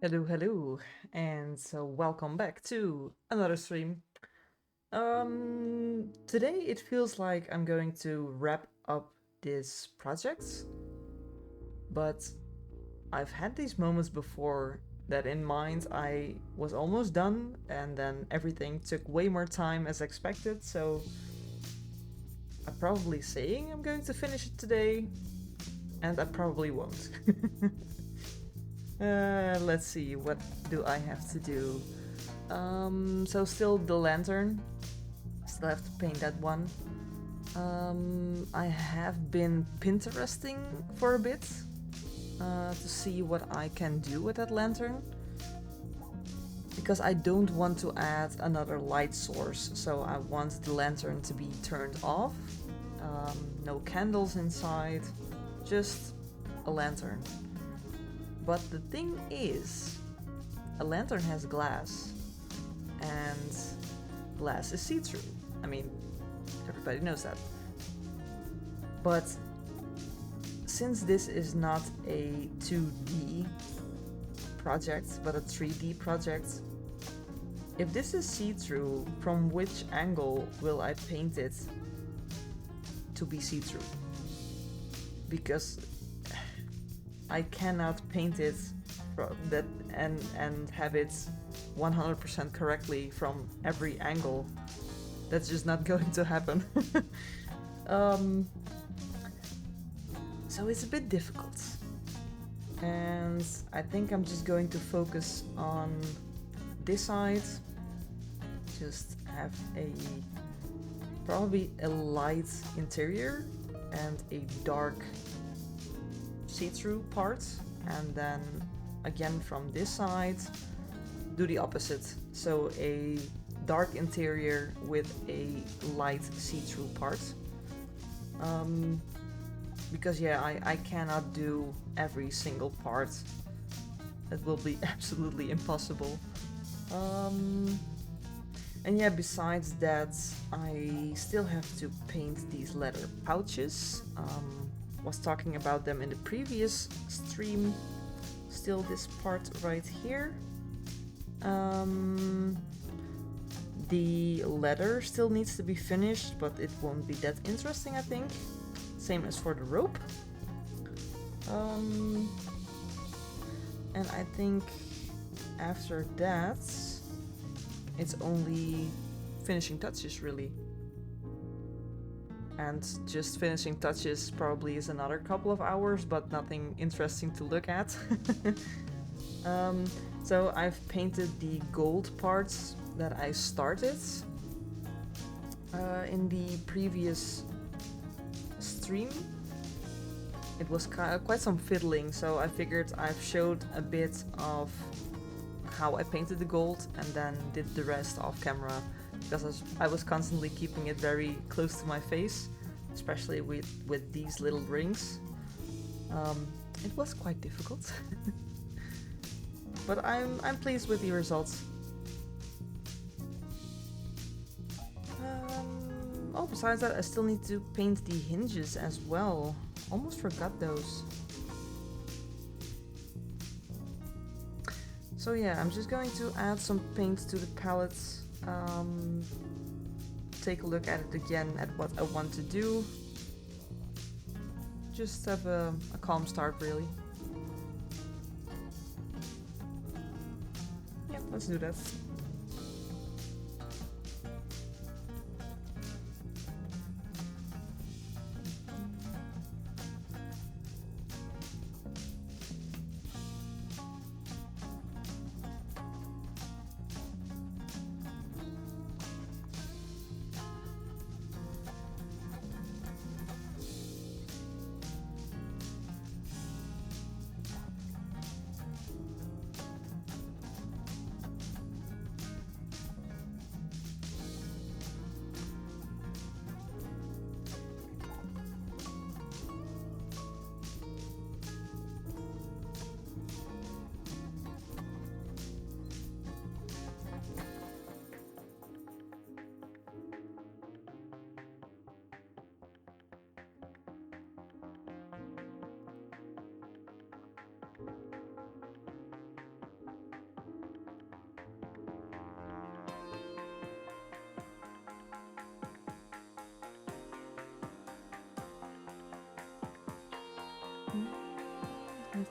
Hello, hello, and so welcome back to another stream. Today it feels like I'm going to wrap up this project, but I've had these moments before that in mind I was almost done, and then everything took way more time as expected, so I'm probably saying I'm going to finish it today, and I probably won't. Let's see, what do I have to do? So still the lantern. Still have to paint that one. I have been Pinteresting for a bit to see what I can do with that lantern. Because I don't want to add another light source, so I want the lantern to be turned off. No candles inside, just a lantern. But the thing is, a lantern has glass, and glass is see-through. I mean, everybody knows that. But since this is not a 2D project, but a 3D project, if this is see-through, from which angle will I paint it to be see-through? Because I cannot paint it from that and have it 100% correctly from every angle. That's just not going to happen. um, so it's a bit difficult. And I think I'm just going to focus on this side. Just have a probably a light interior and a dark see-through part, and then again from this side do the opposite, so a dark interior with a light see-through part. Because yeah, I cannot do every single part. It will be absolutely impossible. And yeah, besides that, I still have to paint these leather pouches. Was talking about them in the previous stream. Still this part right here. The leather still needs to be finished, but it won't be that interesting, I think. Same as for the rope. And I think after that, it's only finishing touches, really. And just finishing touches probably is another couple of hours, but nothing interesting to look at. So I've painted the gold parts that I started in the previous stream. It was quite some fiddling, so I figured I've showed a bit of how I painted the gold and then did the rest off camera, because I was constantly keeping it very close to my face, especially with these little rings. It was quite difficult. But I'm pleased with the results. Oh, besides that, I still need to paint the hinges as well. Almost forgot those. So yeah, I'm just going to add some paint to the palette. Take a look at it again at what I want to do. Just have a calm start, really. Yep, let's do that.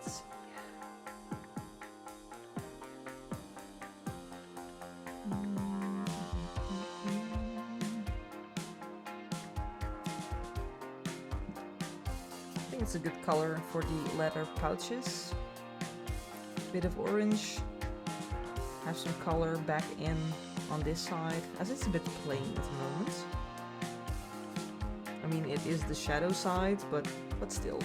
Let's see. I think it's a good color for the leather pouches. Bit of orange. Have some color back in on this side, as it's a bit plain at the moment. I mean, it is the shadow side, but still.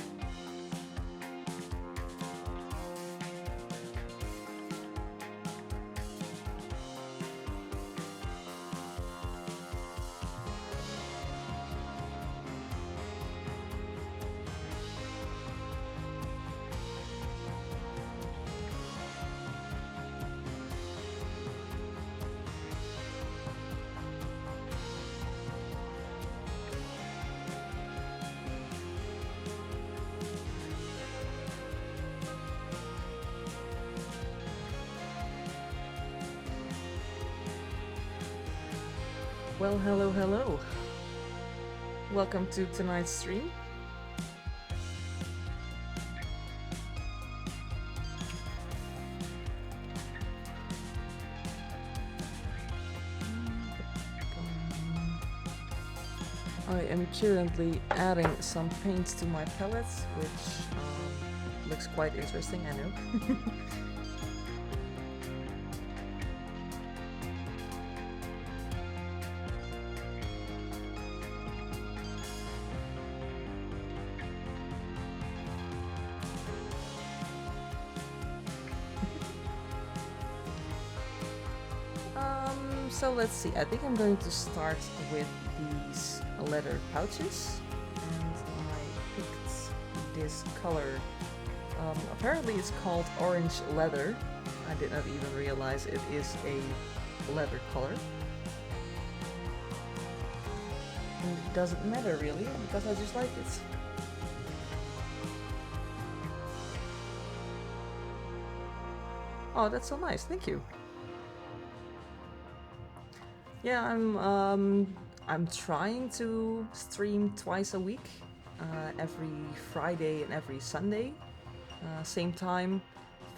Well, hello. Welcome to tonight's stream. I am currently adding some paint to my palettes, which looks quite interesting, I know. So let's see, I think I'm going to start with these leather pouches, and I picked this color. Apparently it's called orange leather. I did not even realize it is a leather color. And it doesn't matter really, because I just like it. Oh, that's so nice, thank you. Yeah, I'm trying to stream twice a week, every Friday and every Sunday, same time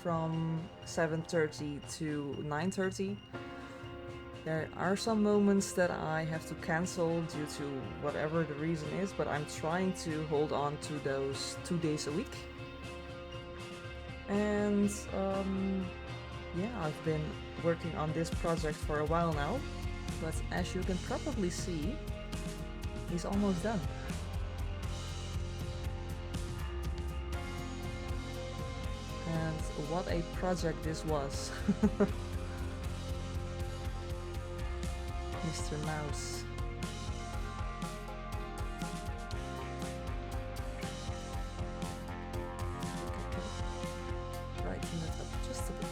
from 7:30 to 9:30. There are some moments that I have to cancel due to whatever the reason is, but I'm trying to hold on to those 2 days a week. And yeah, I've been working on this project for a while now. But as you can probably see, he's almost done. And what a project this was. Mr. Mouse. Brighten it up just a bit.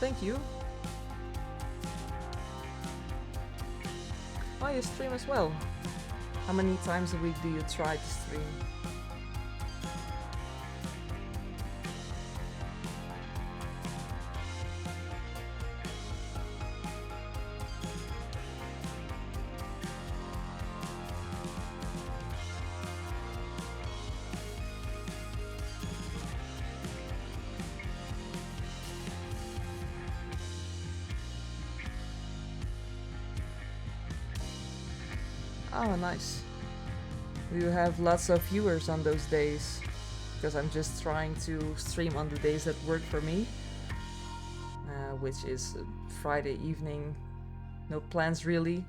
Thank you. Oh, you stream as well. How many times a week do you try to stream? Oh, nice. You have lots of viewers on those days, because I'm just trying to stream on the days that work for me, which is Friday evening. No plans really.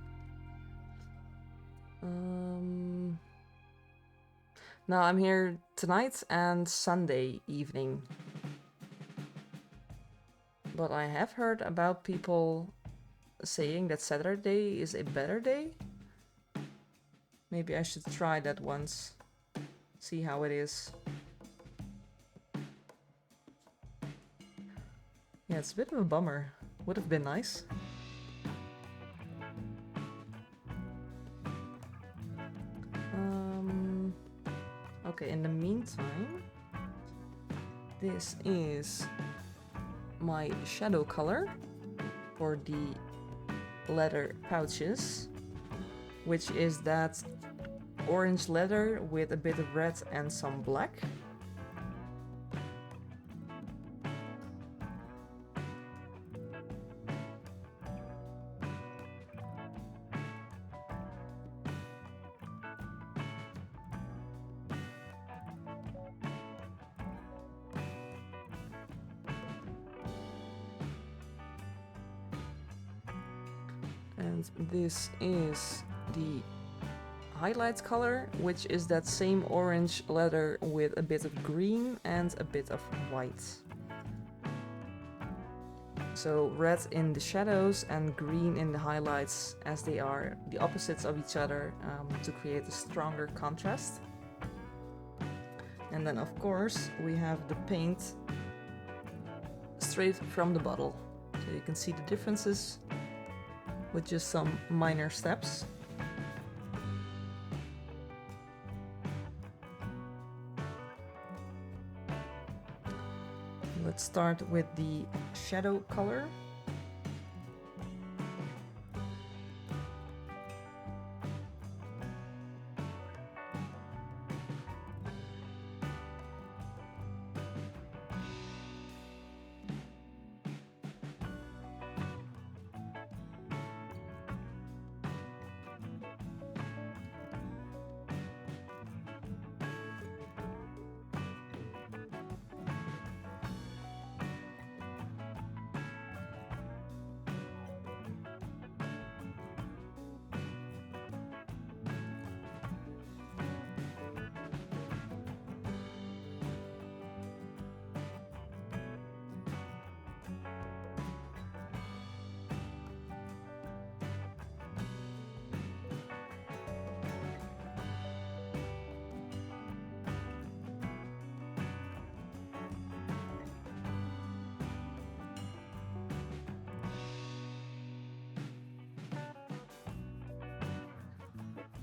No, I'm here tonight and Sunday evening. But I have heard about people saying that Saturday is a better day. Maybe I should try that once. See how it is. Yeah, it's a bit of a bummer. Would have been nice. Okay, in the meantime, this is my shadow color for the leather pouches. which is that orange leather with a bit of red and some black. And this is the highlights color, which is that same orange leather with a bit of green and a bit of white. So red in the shadows and green in the highlights, as they are the opposites of each other, to create a stronger contrast. And then of course we have the paint straight from the bottle. So you can see the differences with just some minor steps. Let's start with the shadow color.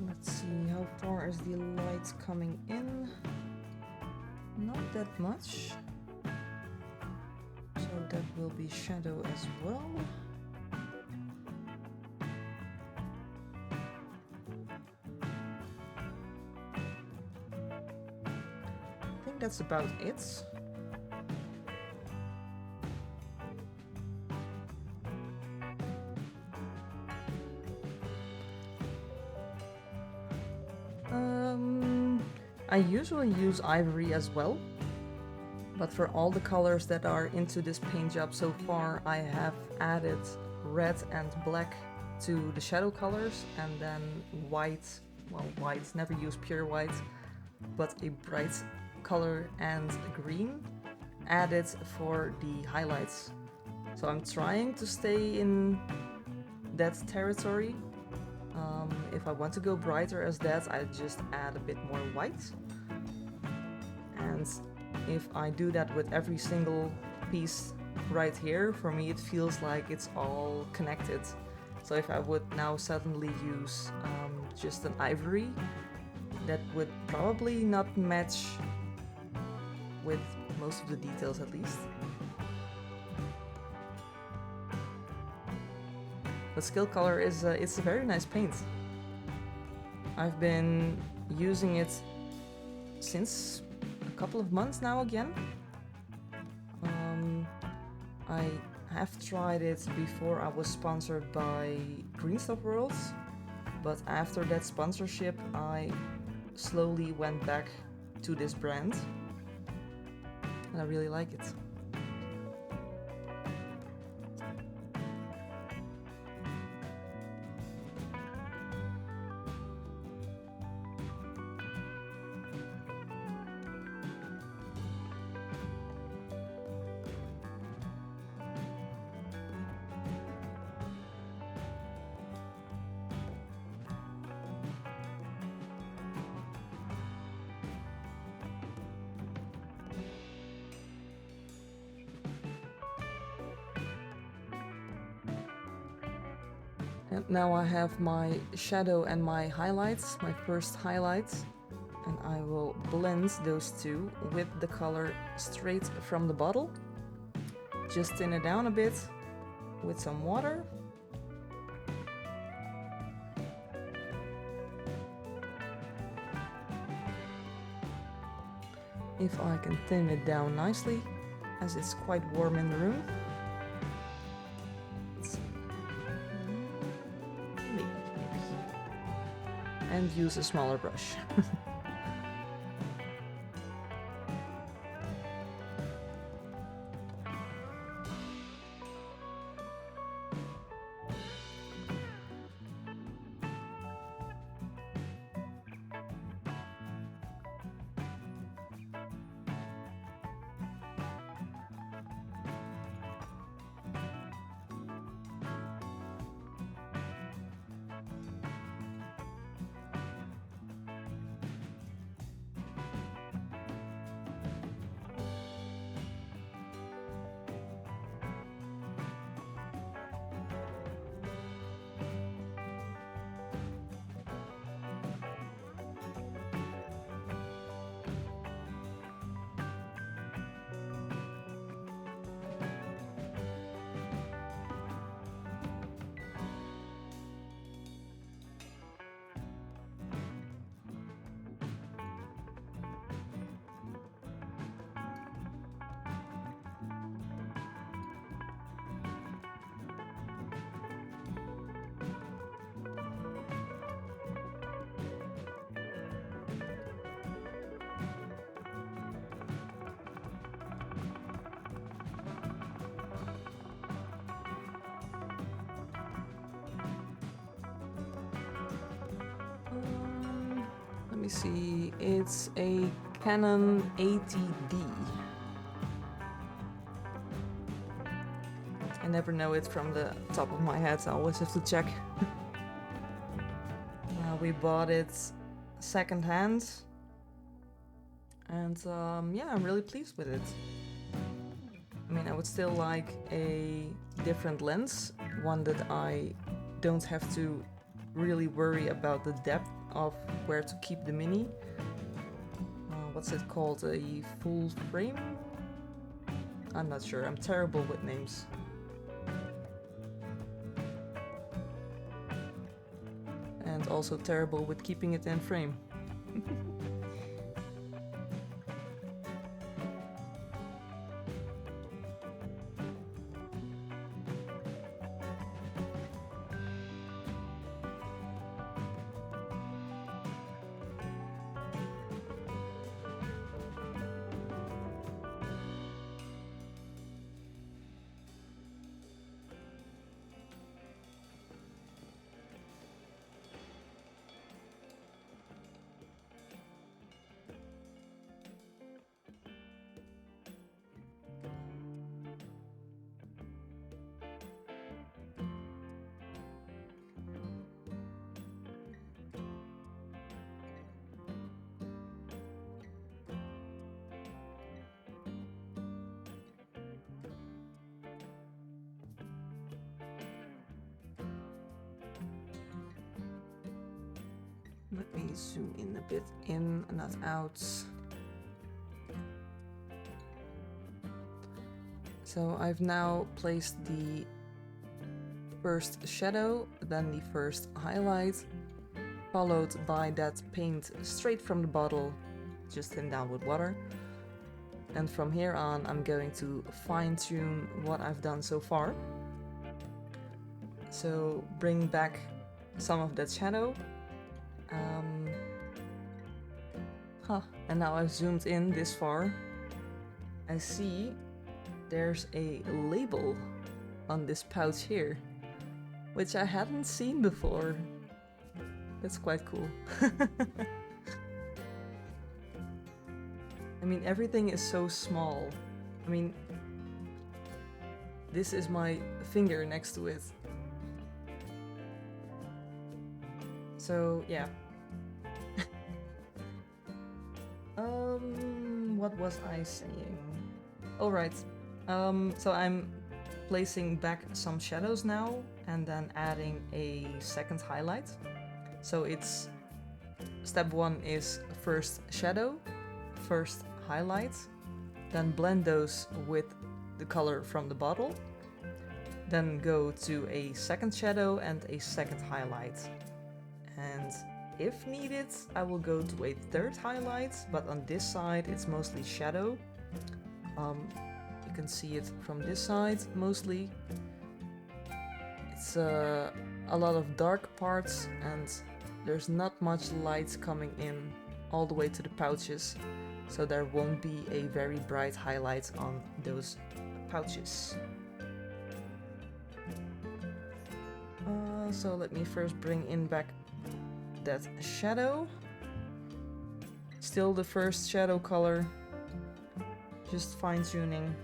Let's see, how far is the light coming in? Not that much. So that will be shadow as well. I think that's about it. I usually use ivory as well, but for all the colors that are into this paint job so far, I have added red and black to the shadow colors, and then white, well, white, never use pure white, but a bright color and green added for the highlights. So I'm trying to stay in that territory. If I want to go brighter as that, I just add a bit more white. And if I do that with every single piece right here, for me it feels like it's all connected. So if I would now suddenly use just an ivory, that would probably not match with most of the details at least. But Skill Color is it's a very nice paint. I've been using it since a couple of months now again. I have tried it before I was sponsored by Greenstuff Worlds, but after that sponsorship I slowly went back to this brand and I really like it. And now I have my shadow and my highlights, my first highlights, and I will blend those two with the color straight from the bottle. Just thin it down a bit with some water. if I can thin it down nicely, as it's quite warm in the room. Maybe. And use a smaller brush. Let me see, it's a Canon 80D. I never know it from the top of my head, so I always have to check. We bought it secondhand, and yeah, I'm really pleased with it. I mean, I would still like a different lens, one that I don't have to really worry about the depth of where to keep the mini. What's it called? A full frame? I'm not sure. I'm terrible with names. And also terrible with keeping it in frame. Let me zoom in a bit, in, not out. So I've now placed the first shadow, then the first highlight, followed by that paint straight from the bottle, just thinned down with water. And from here on, I'm going to fine-tune what I've done so far. So bring back some of that shadow. And now I've zoomed in this far. I see there's a label on this pouch here, which I hadn't seen before. That's quite cool. I mean, everything is so small. I mean, this is my finger next to it. So, yeah. What was I saying? All right. So I'm placing back some shadows now and then adding a second highlight. So it's step one is first shadow, first highlight, then blend those with the color from the bottle, then go to a second shadow and a second highlight. And if needed, I will go to a third highlight, but on this side it's mostly shadow. You can see it from this side mostly. It's a lot of dark parts and there's not much light coming in all the way to the pouches, so there won't be a very bright highlight on those pouches. So let me first bring in back that shadow. Still the first shadow color, just fine-tuning.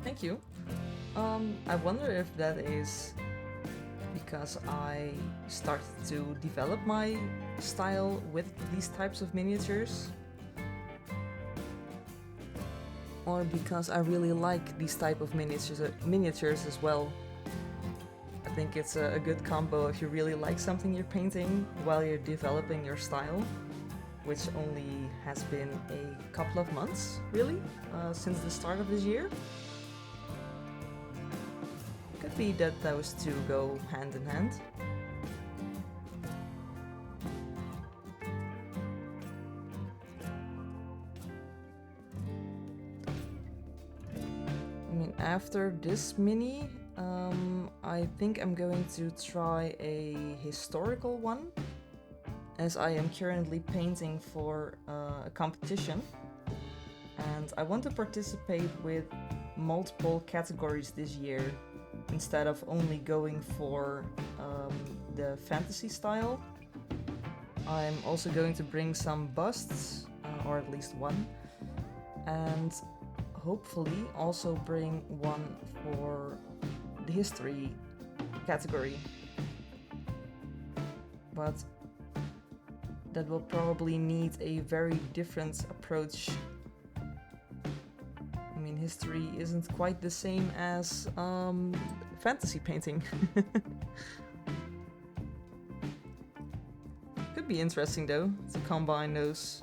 Thank you. I wonder if that is because I started to develop my style with these types of miniatures, or because I really like these type of miniatures as well. I think it's a good combo if you really like something you're painting while you're developing your style, which only has been a couple of months, really, since the start of this year. Could be that those two go hand in hand. I mean, after this mini, I think I'm going to try a historical one, as I am currently painting for a competition, and I want to participate with multiple categories this year, instead of only going for the fantasy style. I'm also going to bring some busts, or at least one, and hopefully also bring one for the history category. But that will probably need a very different approach. I mean, history isn't quite the same as fantasy painting. Could be interesting though, to combine those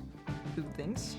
two things.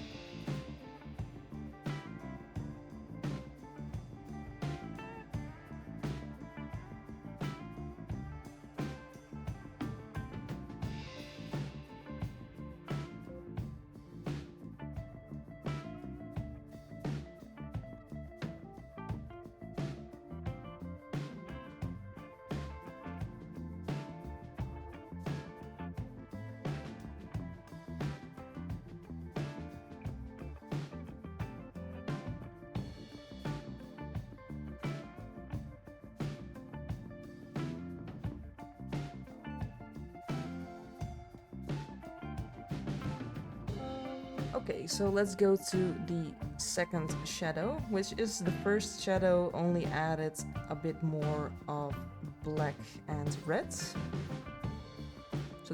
Okay, so let's go to the second shadow, which is the first shadow, only added a bit more of black and red. So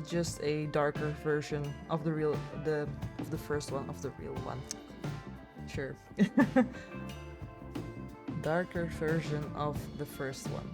just a darker version of the first one, of the real one. Sure. Darker version of the first one.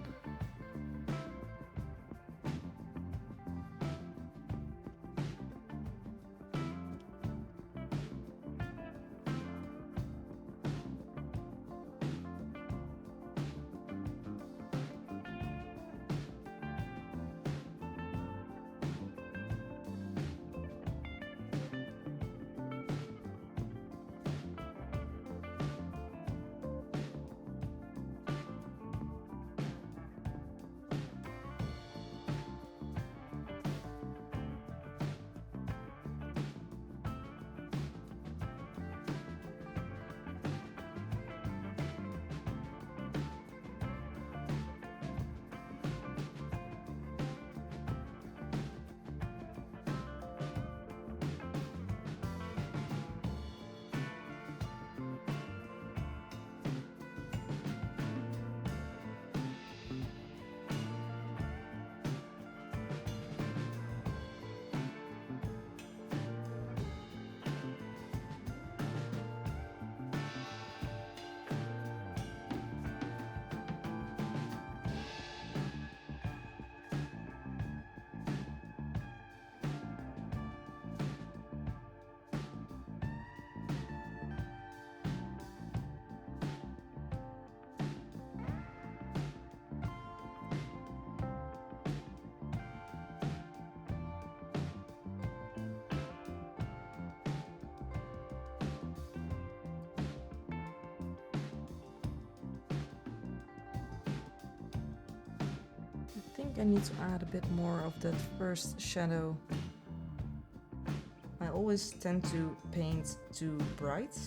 think I need to add a bit more of that first shadow. I always tend to paint too bright,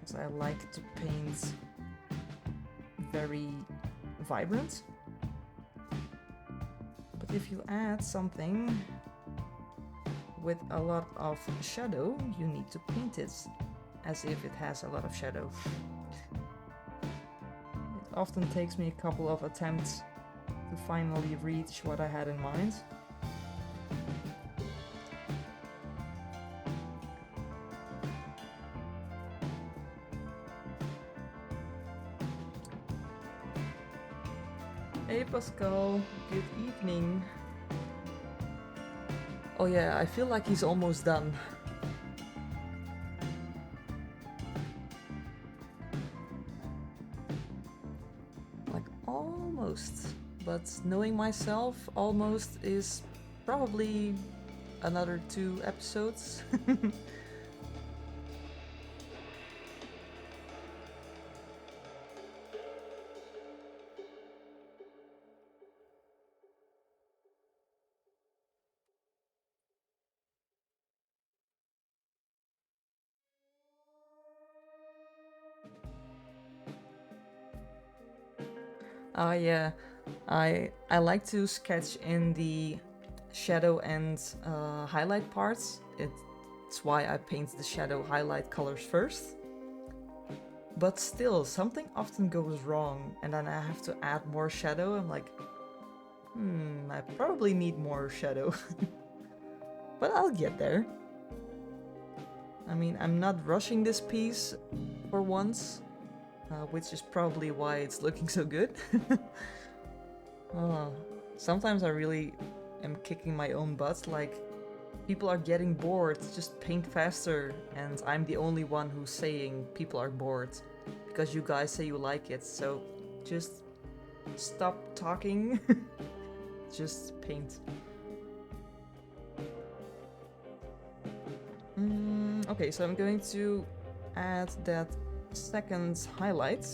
because I like to paint very vibrant. But if you add something with a lot of shadow, you need to paint it as if it has a lot of shadow. It often takes me a couple of attempts to finally reach what I had in mind. Hey Pascal, good evening. Oh yeah, I feel like he's almost done. Like almost. But knowing myself, almost is probably another 2 episodes. Yeah, I like to sketch in the shadow and highlight parts. It's why I paint the shadow highlight colors first. But still, something often goes wrong, and then I have to add more shadow. I'm like, I probably need more shadow. But I'll get there. I mean, I'm not rushing this piece for once, which is probably why it's looking so good. Sometimes I really am kicking my own butt, like, people are getting bored, just paint faster, and I'm the only one who's saying people are bored, because you guys say you like it, so just stop talking, just paint. Okay, so I'm going to add that second highlight,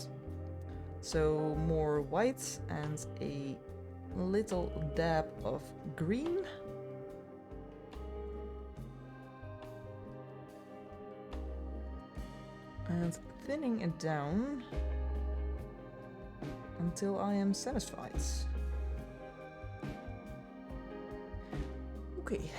so more white and a little dab of green. And thinning it down until I am satisfied. Okay.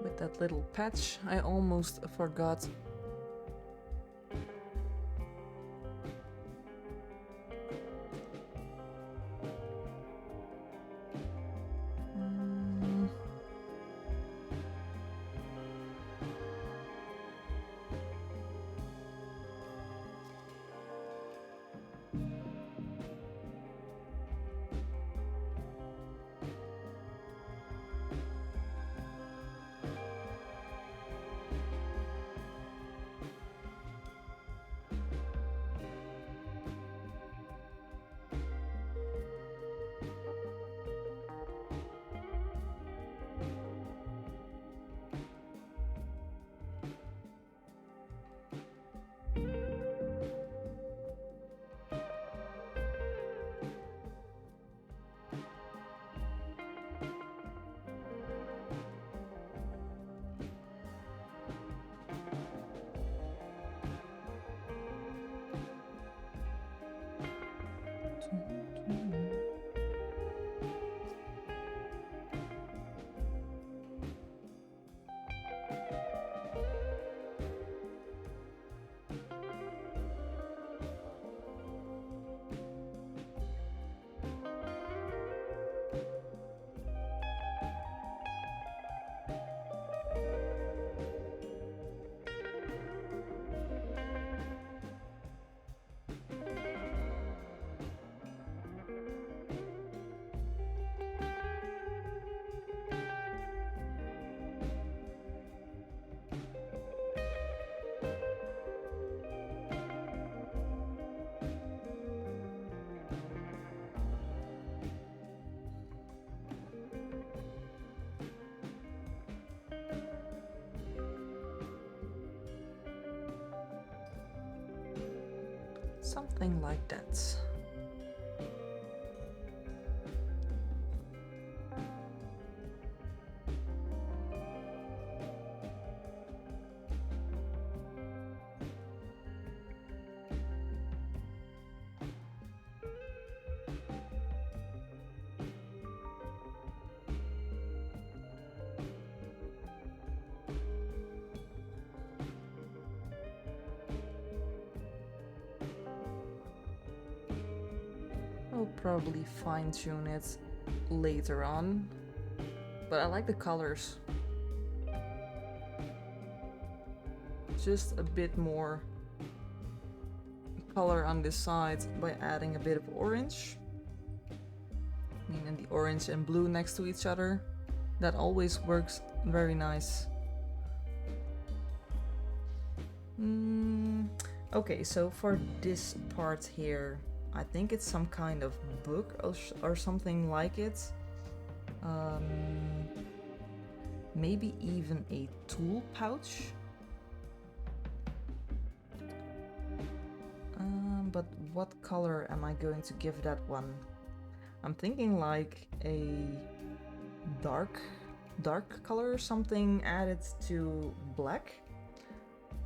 With that little patch, I almost forgot. Something like that. I'll probably fine-tune it later on, but I like the colors. Just a bit more color on this side by adding a bit of orange. Meaning the orange and blue next to each other. That always works very nice. Okay, so for this part here, I think it's some kind of book or something like it. Maybe even a tool pouch. But what color am I going to give that one? I'm thinking like a dark color or something added to black.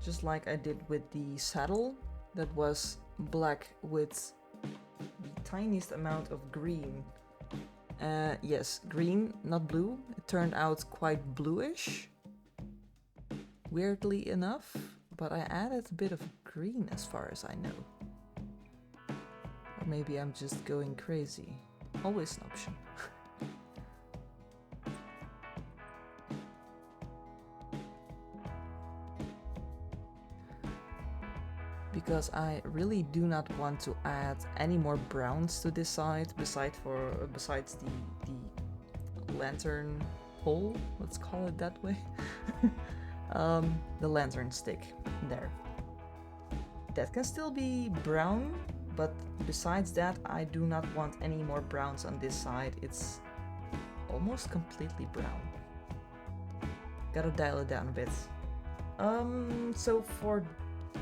Just like I did with the saddle that was black with the tiniest amount of green. Yes, green, not blue. It turned out quite bluish, weirdly enough, but I added a bit of green as far as I know. Or maybe I'm just going crazy. Always an option. Because I really do not want to add any more browns to this side besides the lantern pole, let's call it that way. The lantern stick there. That can still be brown, but besides that I do not want any more browns on this side. It's almost completely brown. Gotta dial it down a bit. So for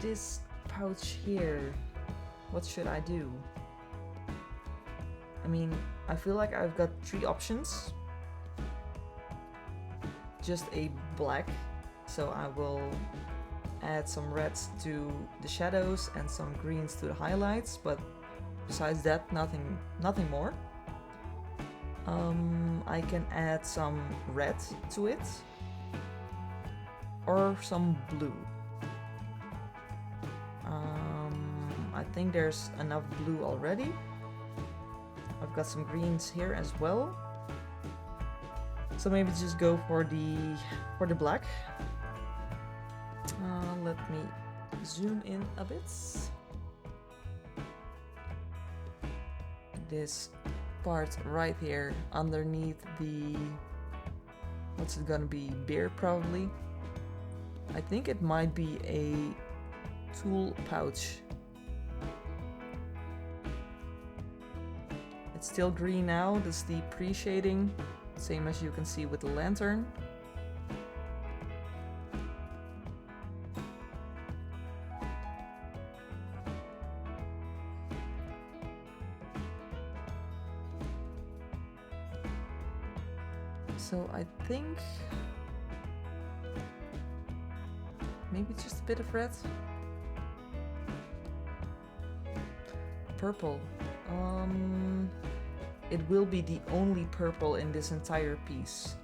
this pouch here, what should I do? I mean, I feel like I've got three options. Just a black, so I will add some reds to the shadows and some greens to the highlights, but besides that, nothing more. I can add some red to it or some blue. I think there's enough blue already. I've got some greens here as well. So maybe just go for the black. Let me zoom in a bit. This part right here underneath the, what's it gonna be, beer probably. I think it might be a tool pouch. It's still green now, that's the pre-shading, same as you can see with the lantern. So I think maybe just a bit of red. Purple. It will be the only purple in this entire piece.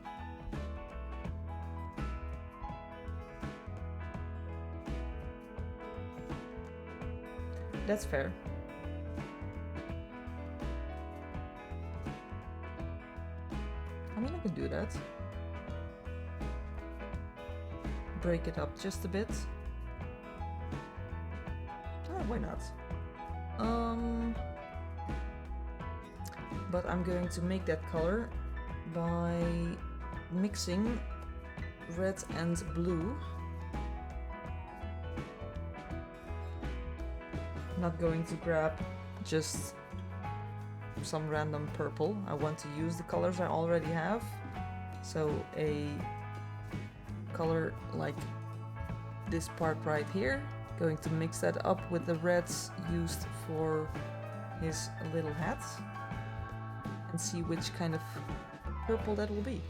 That's fair. I mean, I can do that. Break it up just a bit. Oh, why not? But I'm going to make that color by mixing red and blue. Not going to grab just some random purple. I want to use the colors I already have. So a color like this part right here Going to mix that up with the reds used for his little hat and see which kind of purple that will be.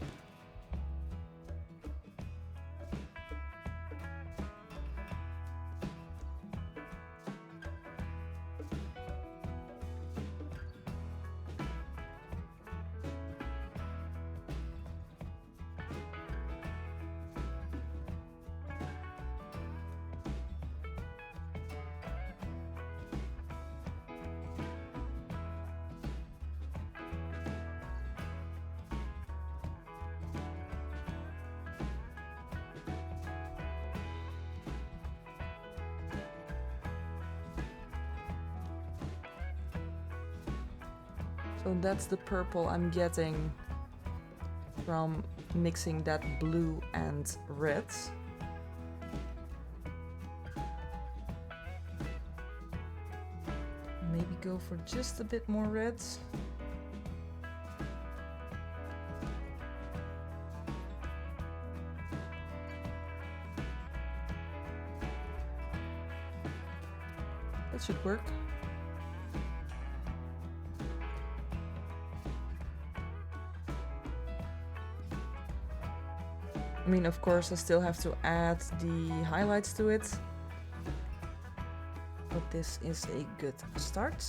So that's the purple I'm getting from mixing that blue and red. Maybe go for just a bit more reds. That should work. I mean, of course, I still have to add the highlights to it, but this is a good start.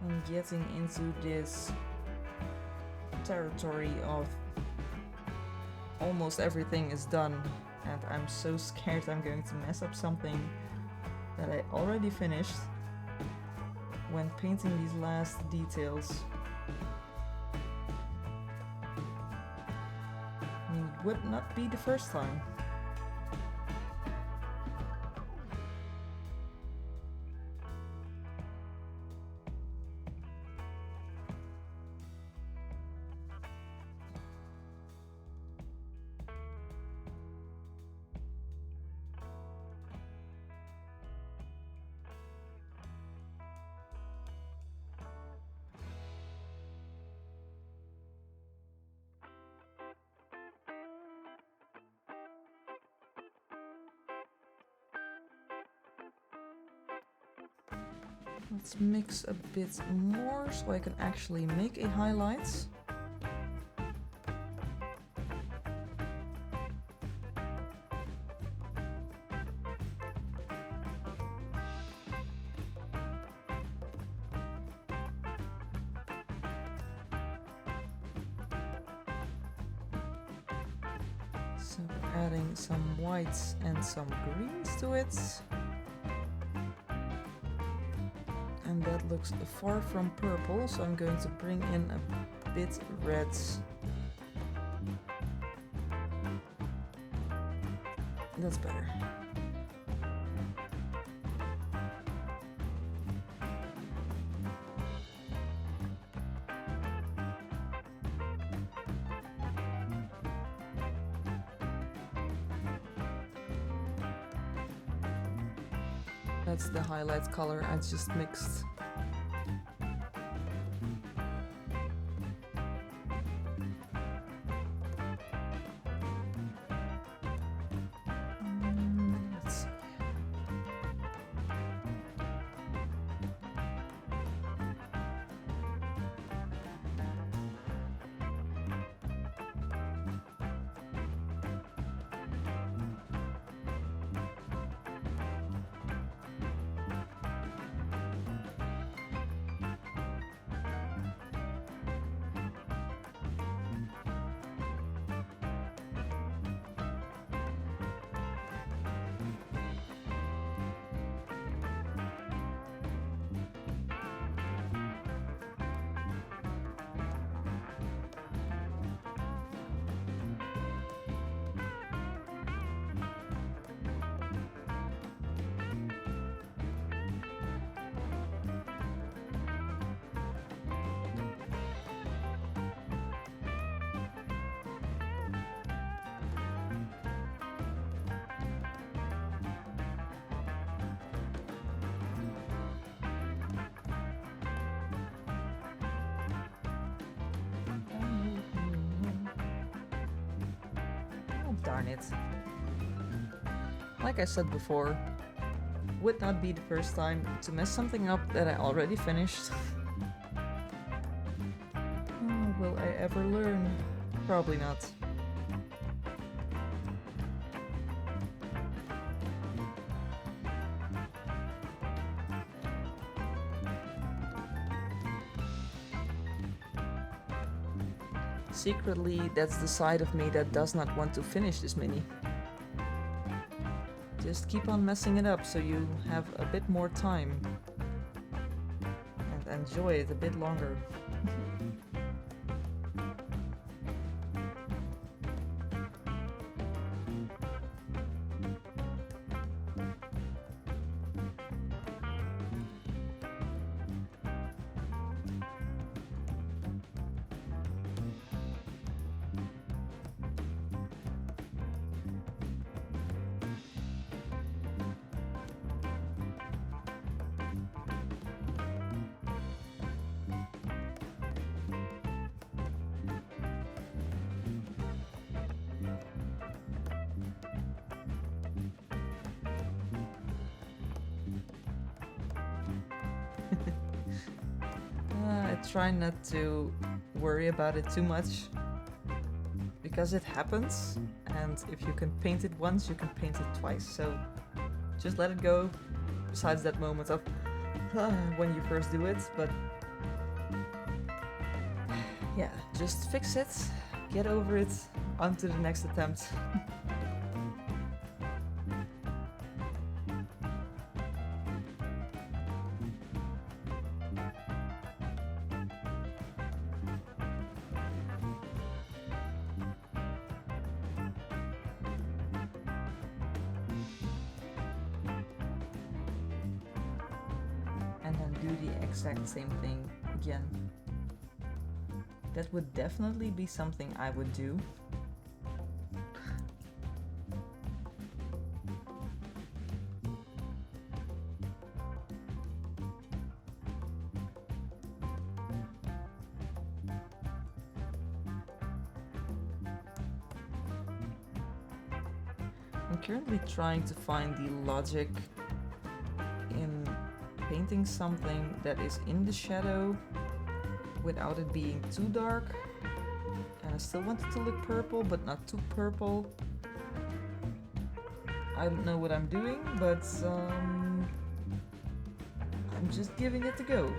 I'm getting into this territory of almost everything is done, and I'm so scared I'm going to mess up something that I already finished when painting these last details. I mean, it would not be the first time. Let's mix a bit more so I can actually make a highlight. So adding some whites and some greens to it. And that looks far from purple, so I'm going to bring in a bit red. That's better. That's the highlight color I just mixed. Let's see. darn it. Like I said before, would not be the first time to mess something up that I already finished. Oh, will I ever learn? Probably not. Secretly, that's the side of me that does not want to finish this mini. Just keep on messing it up so you have a bit more time and enjoy it a bit longer. I try not to worry about it too much because it happens, and if you can paint it once, you can paint it twice, so just let it go, besides that moment of when you first do it, but yeah, just fix it, get over it, on to the next attempt. And then do the exact same thing again. That would definitely be something I would do. I'm currently trying to find the logic in painting something that is in the shadow without it being too dark, and I still want it to look purple but not too purple. I don't know what I'm doing, but I'm just giving it a go.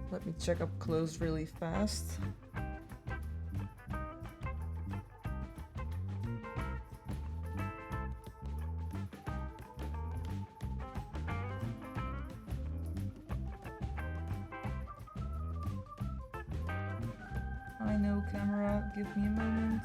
Let me check up close really fast. I know, camera, give me a moment.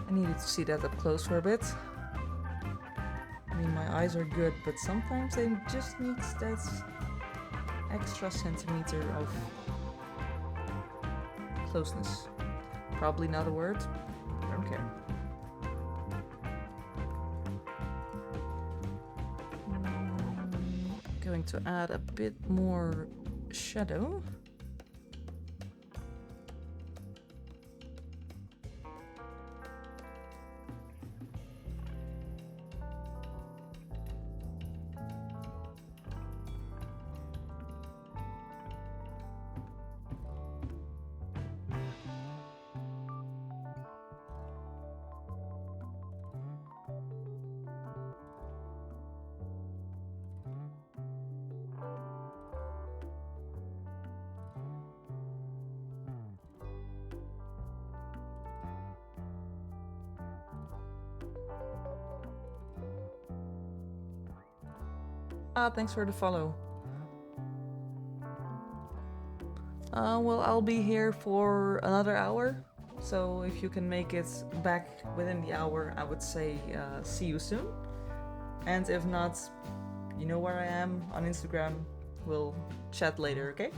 I needed to see that up close for a bit. I mean, my eyes are good, but sometimes they just need that extra centimeter of closeness. Probably not a word. I don't care. Going to add a bit more shadow. Ah, thanks for the follow. Well, I'll be here for another hour, so if you can make it back within the hour, I would say see you soon. And if not, you know where I am on Instagram. We'll chat later, okay?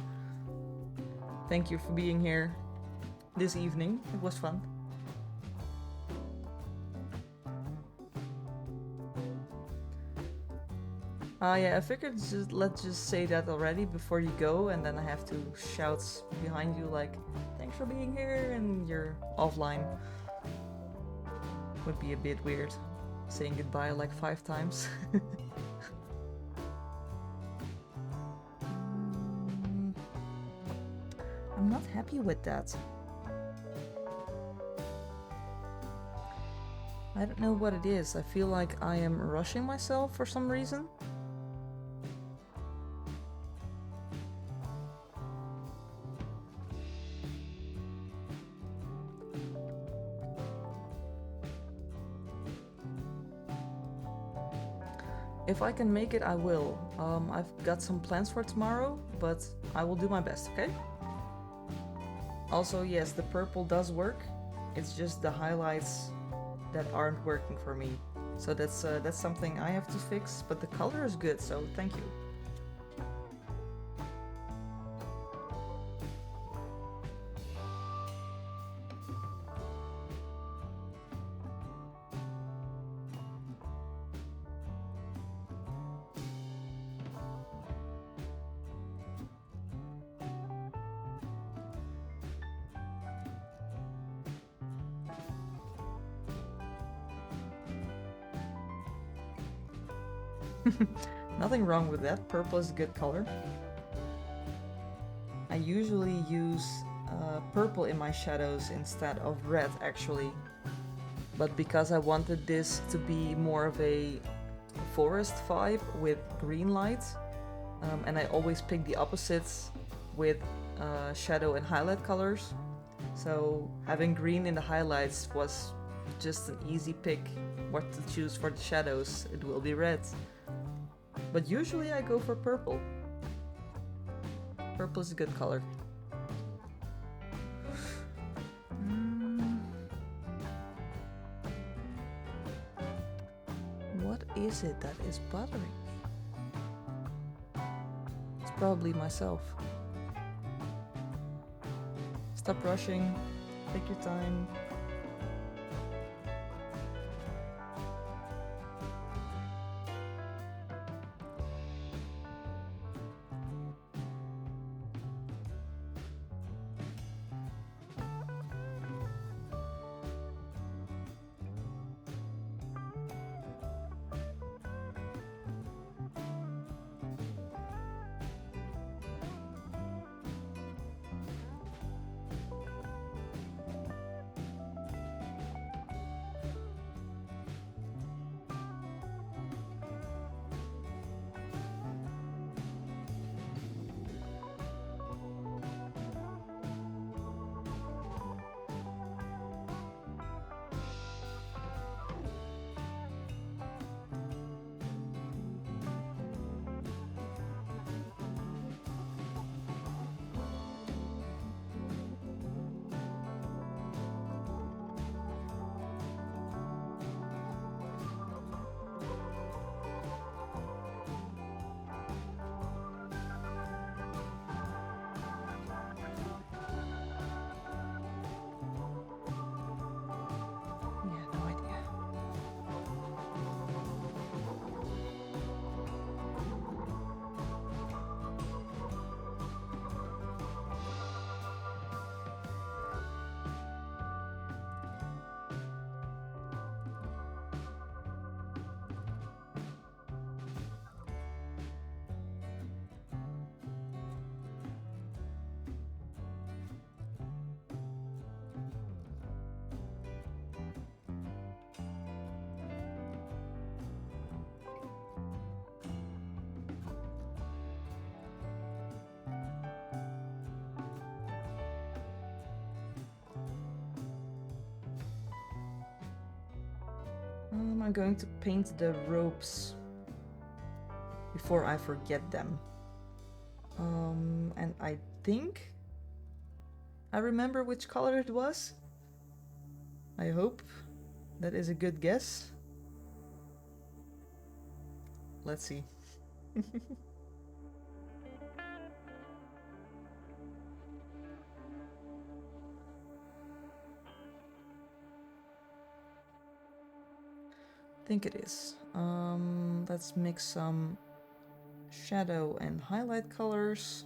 Thank you for being here this evening. It was fun. Yeah, I figured let's just say that already before you go, and then I have to shout behind you like, thanks for being here, and you're offline. Would be a bit weird, saying goodbye like 5 times. I'm not happy with that. I don't know what it is. I feel like I am rushing myself for some reason. If I can make it, I will. I've got some plans for tomorrow, but I will do my best, okay? Also, yes, the purple does work. It's just the highlights that aren't working for me. So that's something I have to fix, but the color is good, so thank you. Nothing wrong with that. Purple is a good color. I usually use purple in my shadows instead of red, actually. But because I wanted this to be more of a forest vibe with green light, and I always pick the opposites with shadow and highlight colors. So having green in the highlights was just an easy pick. What to choose for the shadows, it will be red. But usually I go for purple. Purple is a good color. What is it that is bothering me? It's probably myself. Stop rushing. Take your time. I'm going to paint the ropes before I forget them. And I think I remember which color it was. I hope that is a good guess. Let's see. I think it is. Let's mix some shadow and highlight colors.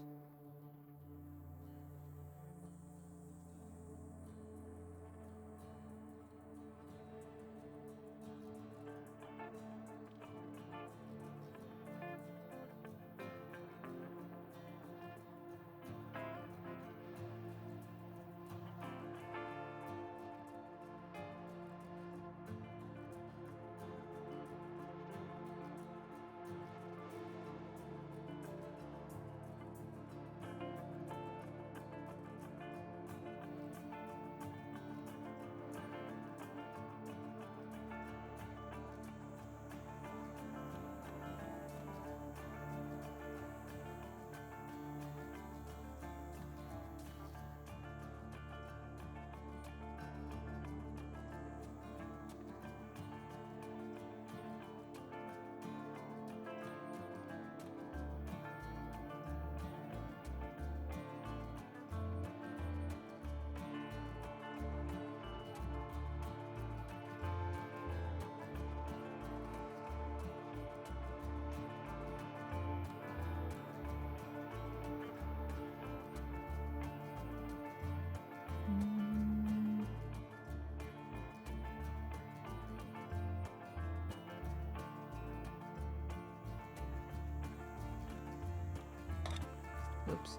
Oops.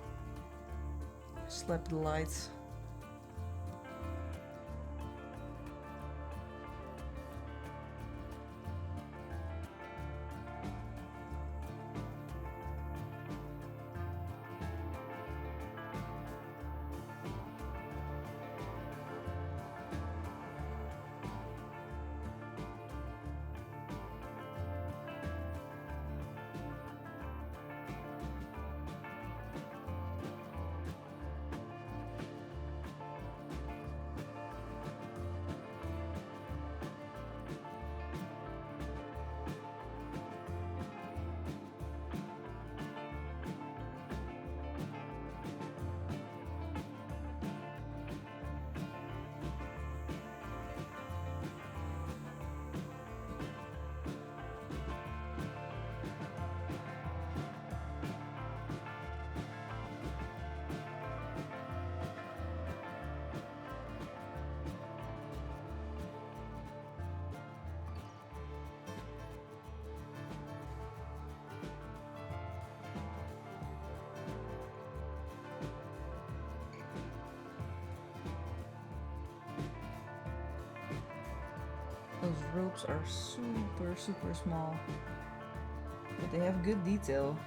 Slap the lights. Those ropes are super small, but they have good detail.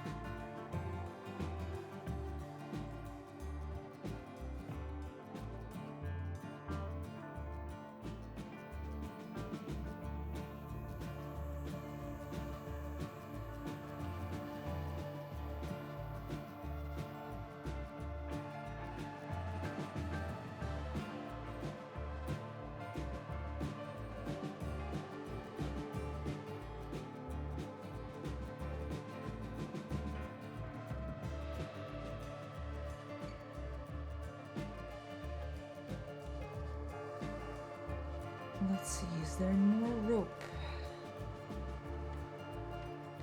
Let's see, is there more rope?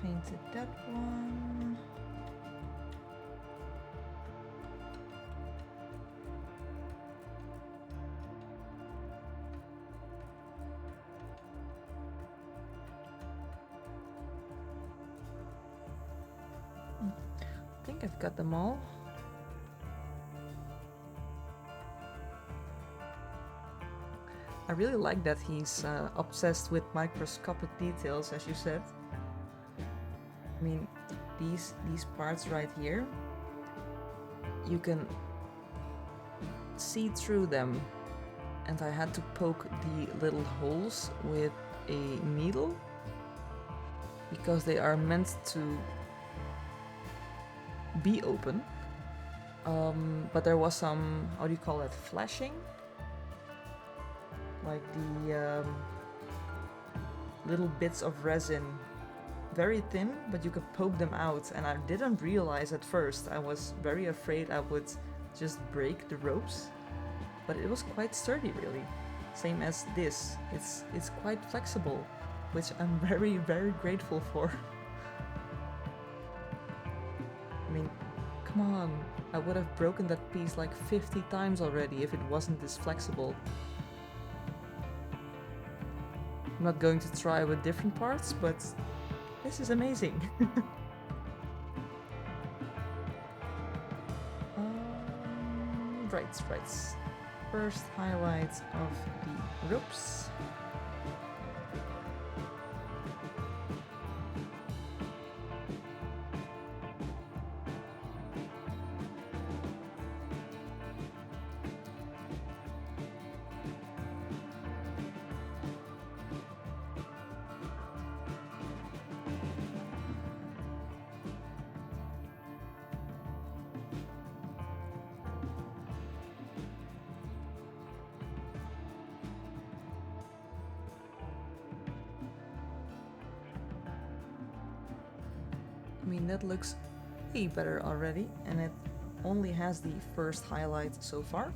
Painted that one. I think I've got them all. I really like that he's obsessed with microscopic details, as you said. I mean, these parts right here, you can see through them, and I had to poke the little holes with a needle because they are meant to be open. But there was some, how do you call it, flashing? Like the little bits of resin, very thin, but you could poke them out, and I didn't realize at first. I was very afraid I would just break the ropes, but it was quite sturdy, really. Same as this. It's quite flexible, which I'm very, very grateful for. I mean, come on, I would have broken that piece like 50 times already if it wasn't this flexible. I'm not going to try with different parts, but this is amazing. Right. First highlight of the ropes. I mean, that looks way better already, and it only has the first highlight so far.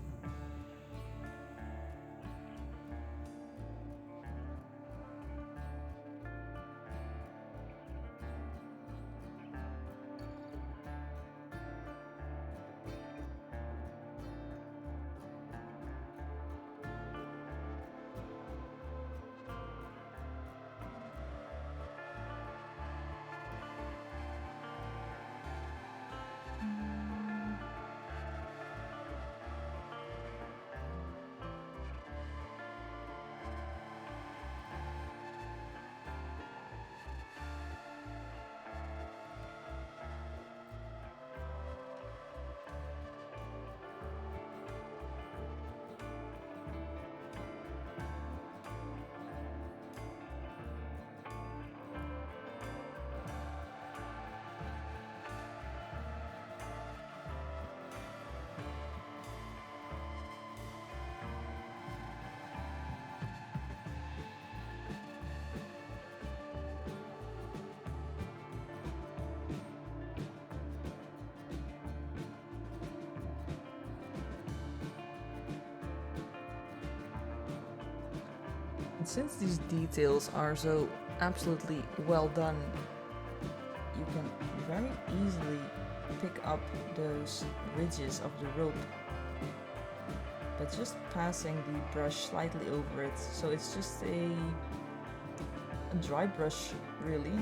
And since these details are so absolutely well done, you can very easily pick up those ridges of the rope by just passing the brush slightly over it. So it's just a dry brush, really.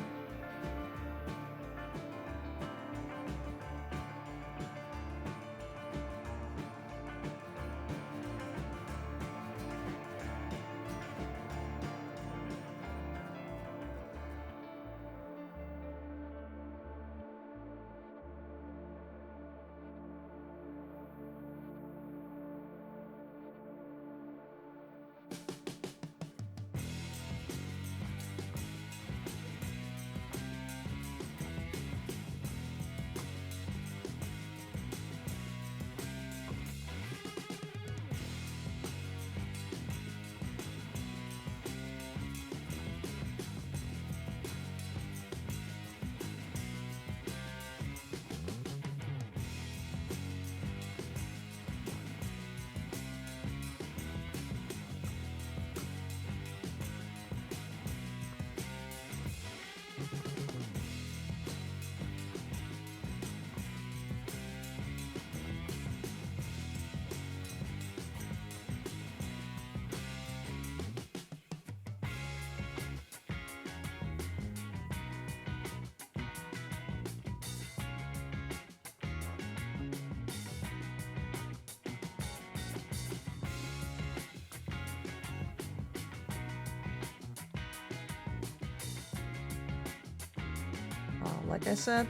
Like I said,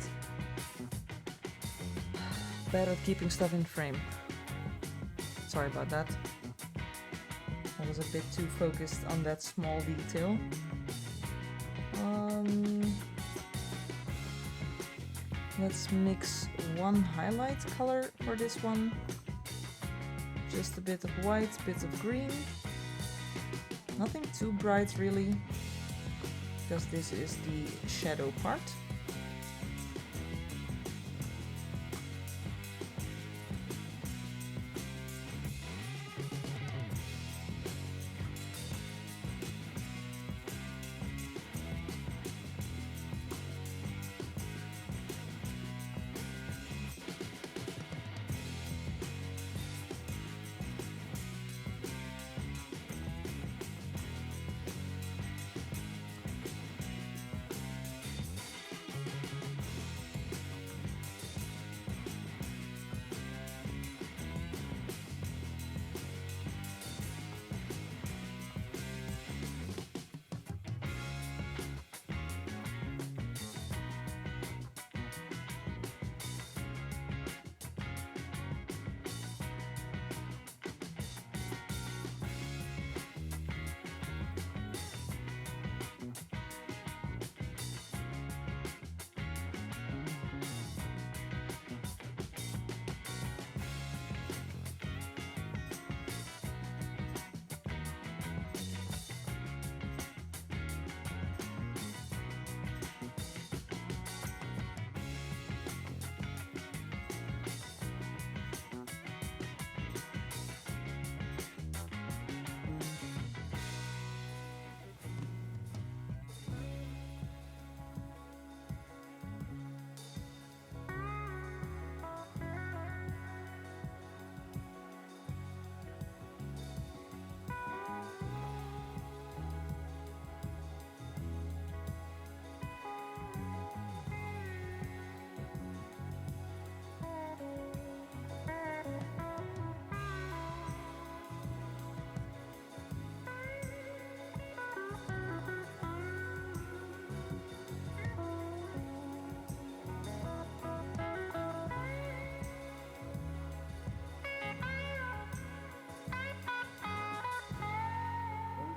bad at keeping stuff in frame. Sorry about that. I was a bit too focused on that small detail. Let's mix one highlight color for this one. Just a bit of white, bit of green. Nothing too bright really, because this is the shadow part.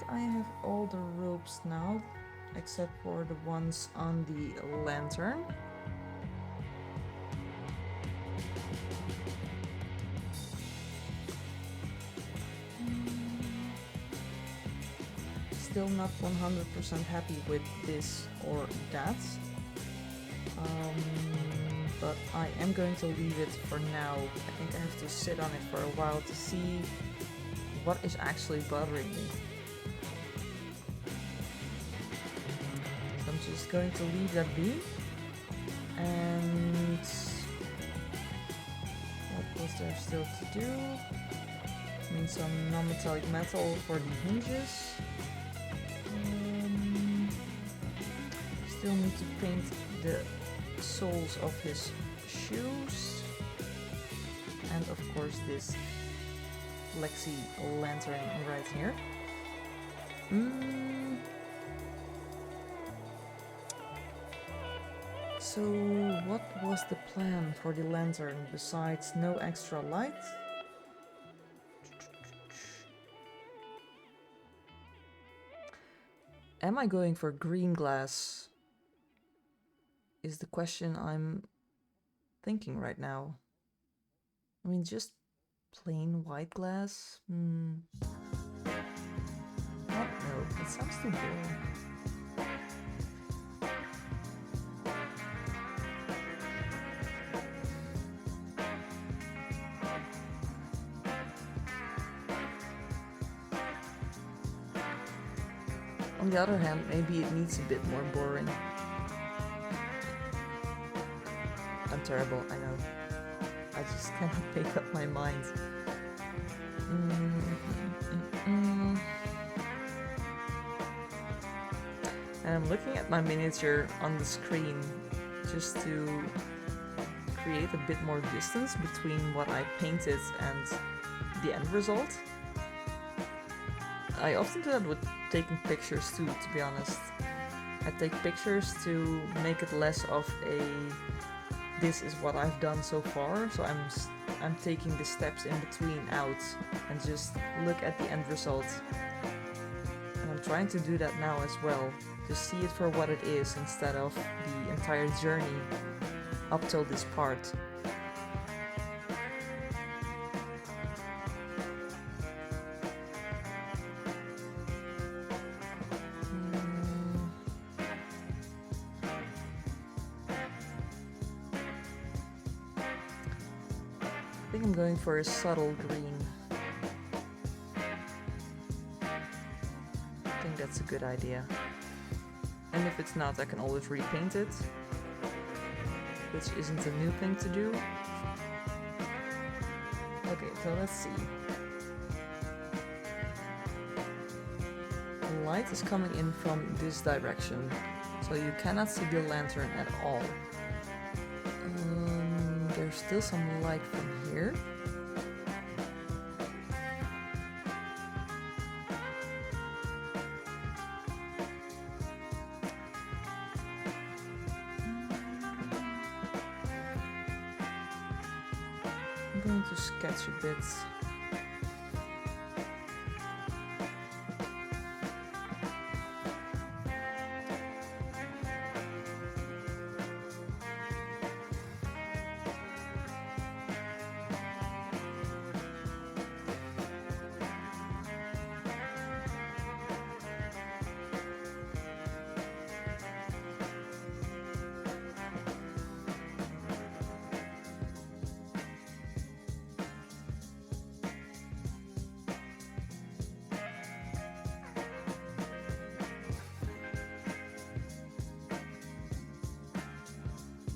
I have all the ropes now, except for the ones on the lantern. Still not 100% happy with this or that. But I am going to leave it for now. I think I have to sit on it for a while to see what is actually bothering me. I'm just going to leave that be. And what was there still to do? I mean, some non-metallic metal for the hinges. Still need to paint the soles of his shoes. And of course this Lexi lantern right here. So what was the plan for the lantern besides no extra light? Am I going for green glass? Is the question I'm thinking right now. I mean, just plain white glass? What? No, that sounds too boring. On the other hand, maybe it needs a bit more boring. I'm terrible, I know. I just cannot make up my mind. And I'm looking at my miniature on the screen just to create a bit more distance between what I painted and the end result. I often do that with taking pictures too, to be honest. I take pictures to make it less of a this is what I've done so far, so I'm taking the steps in between out and just look at the end result. And I'm trying to do that now as well, to see it for what it is instead of the entire journey up till this part. I think I'm going for a subtle green. I think that's a good idea. And if it's not, I can always repaint it, which isn't a new thing to do. Okay, so let's see. The light is coming in from this direction, so you cannot see the lantern at all. There's still some light from here. I'm going to sketch a bit.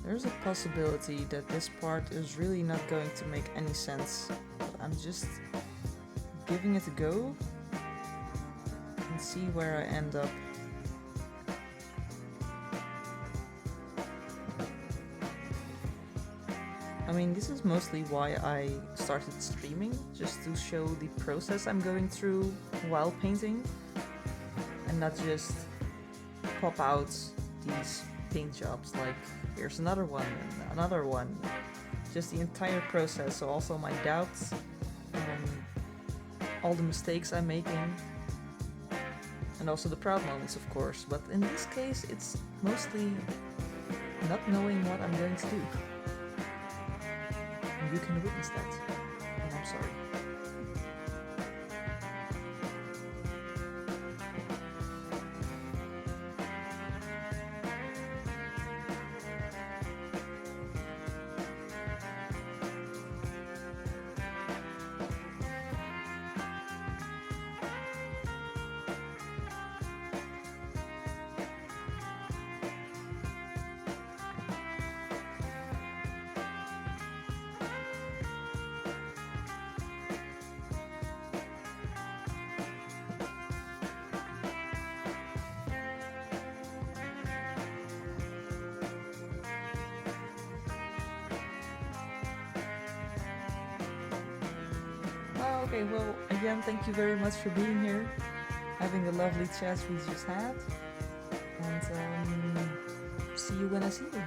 There's a possibility that this part is really not going to make any sense, but I'm just giving it a go and see where I end up. I mean, this is mostly why I started streaming, just to show the process I'm going through while painting, and not just pop out these paint jobs like here's another one and another one. Just the entire process, so also my doubts, all the mistakes I'm making, and also the proud moments, of course. But in this case, it's mostly not knowing what I'm going to do. And you can witness that, and I'm sorry. Okay, well, again, thank you very much for being here, having the lovely chat we just had, and see you when I see you.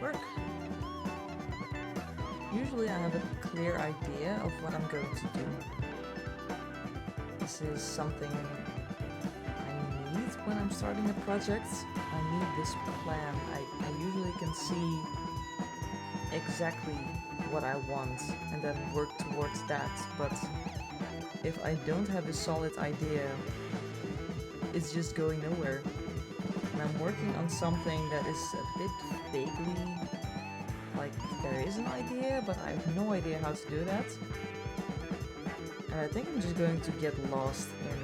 work. Usually I have a clear idea of what I'm going to do. This is something I need when I'm starting a project. I need this plan. I usually can see exactly what I want and then work towards that, but if I don't have a solid idea, it's just going nowhere. And I'm working on something that is a bit vaguely, like there is an idea, but I have no idea how to do that. And I think I'm just going to get lost in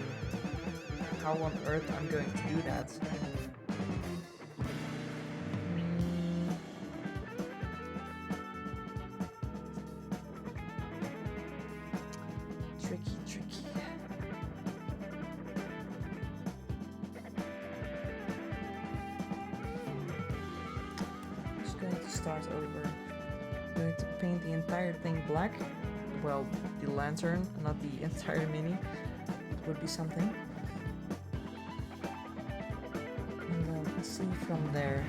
how on earth I'm going to do that. Tricky. I'm just going to start over. I'm going to paint the entire thing black. Well, the lantern, not the entire mini. It would be something. And then see from there.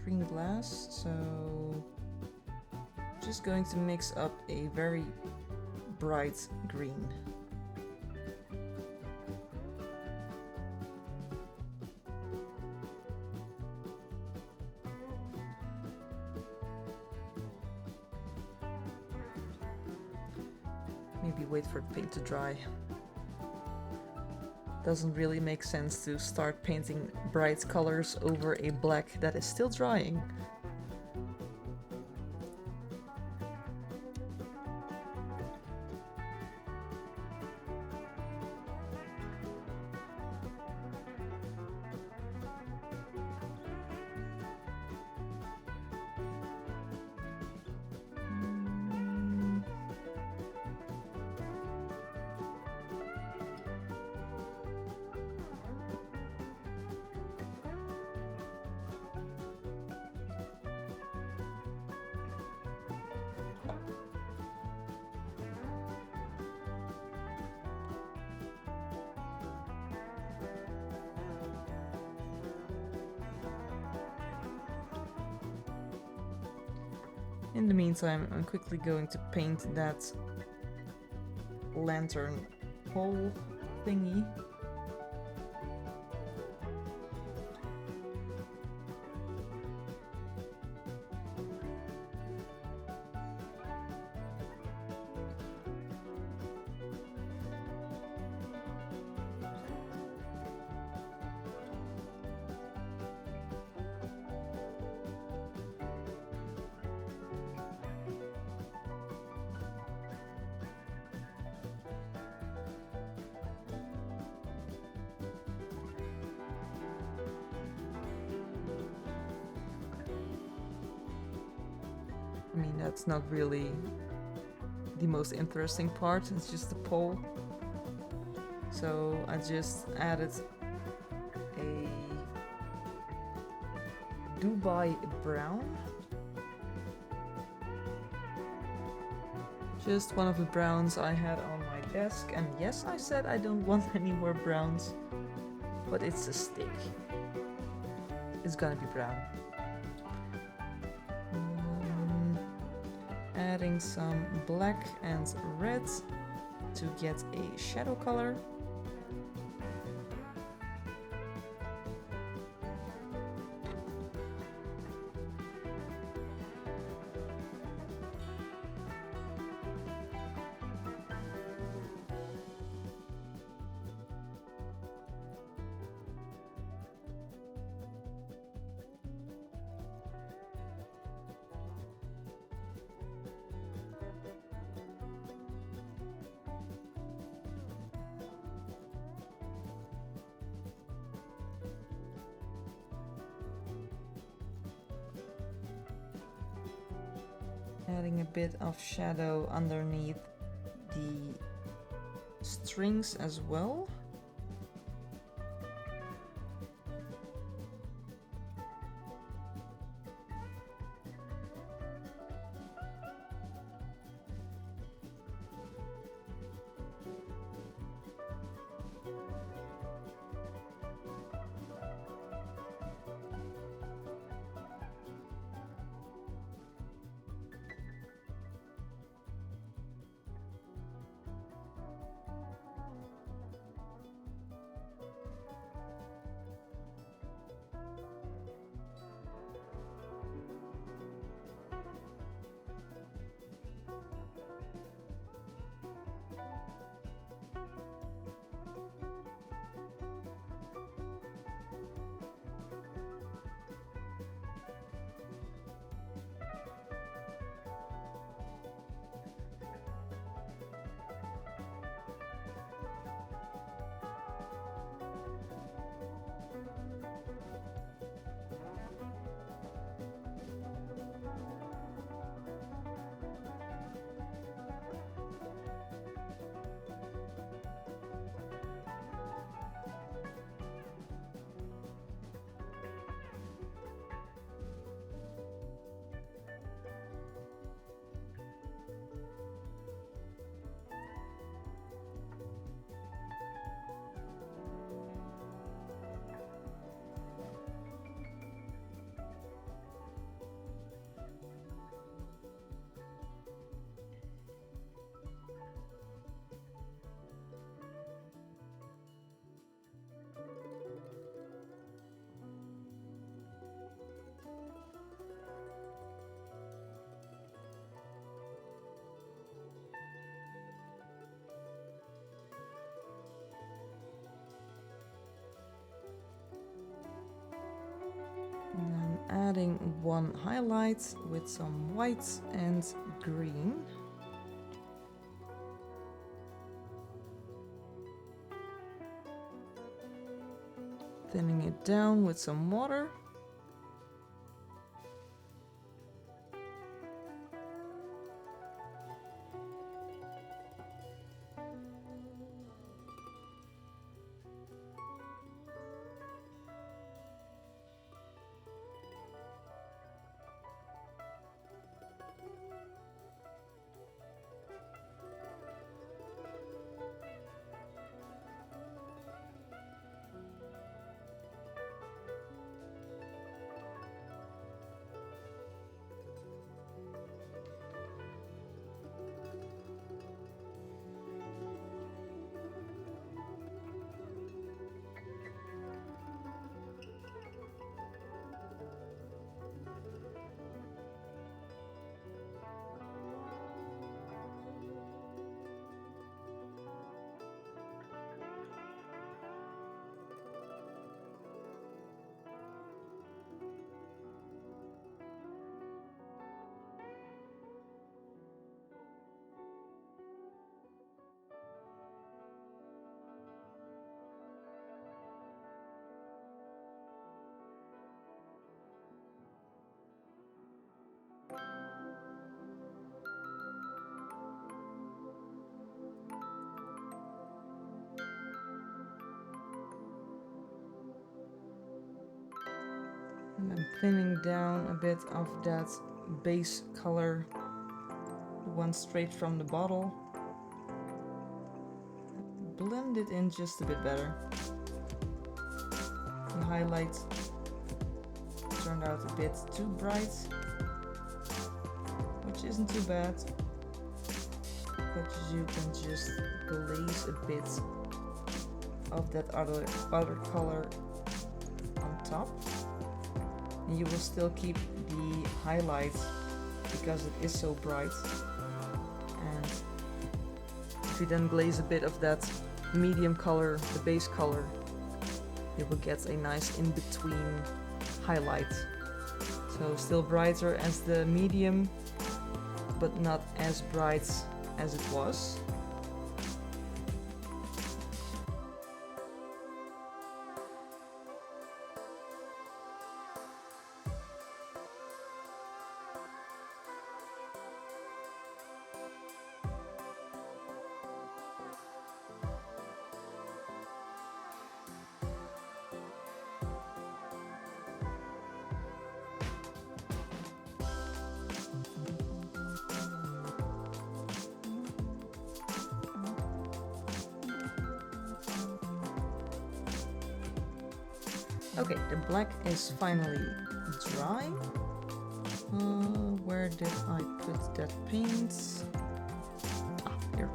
Green glass, so just going to mix up a very bright green. Maybe wait for the paint to dry. Doesn't really make sense to start painting bright colors over a black that is still drying. In the meantime, I'm quickly going to paint that lantern hole thingy. I mean, that's not really the most interesting part, it's just the pole. So I just added a Dubai brown. Just one of the browns I had on my desk, and yes, I said I don't want any more browns, but it's a stick. It's gonna be brown. Adding some black and red. to get a shadow color. Adding a bit of shadow underneath the strings as well. And then adding one highlight with some white and green. Thinning it down with some water. And I'm thinning down a bit of that base color, the one straight from the bottle. Blend it in just a bit better. The highlight turned out a bit too bright, which isn't too bad. but you can just glaze a bit of that other color on top, and you will still keep the highlight because it is so bright. And if you then glaze a bit of that medium color, the base color, you will get a nice in-between highlight. So still brighter as the medium, but not as bright as it was. Okay, the black is finally dry. Where did I put that paint? Ah, here.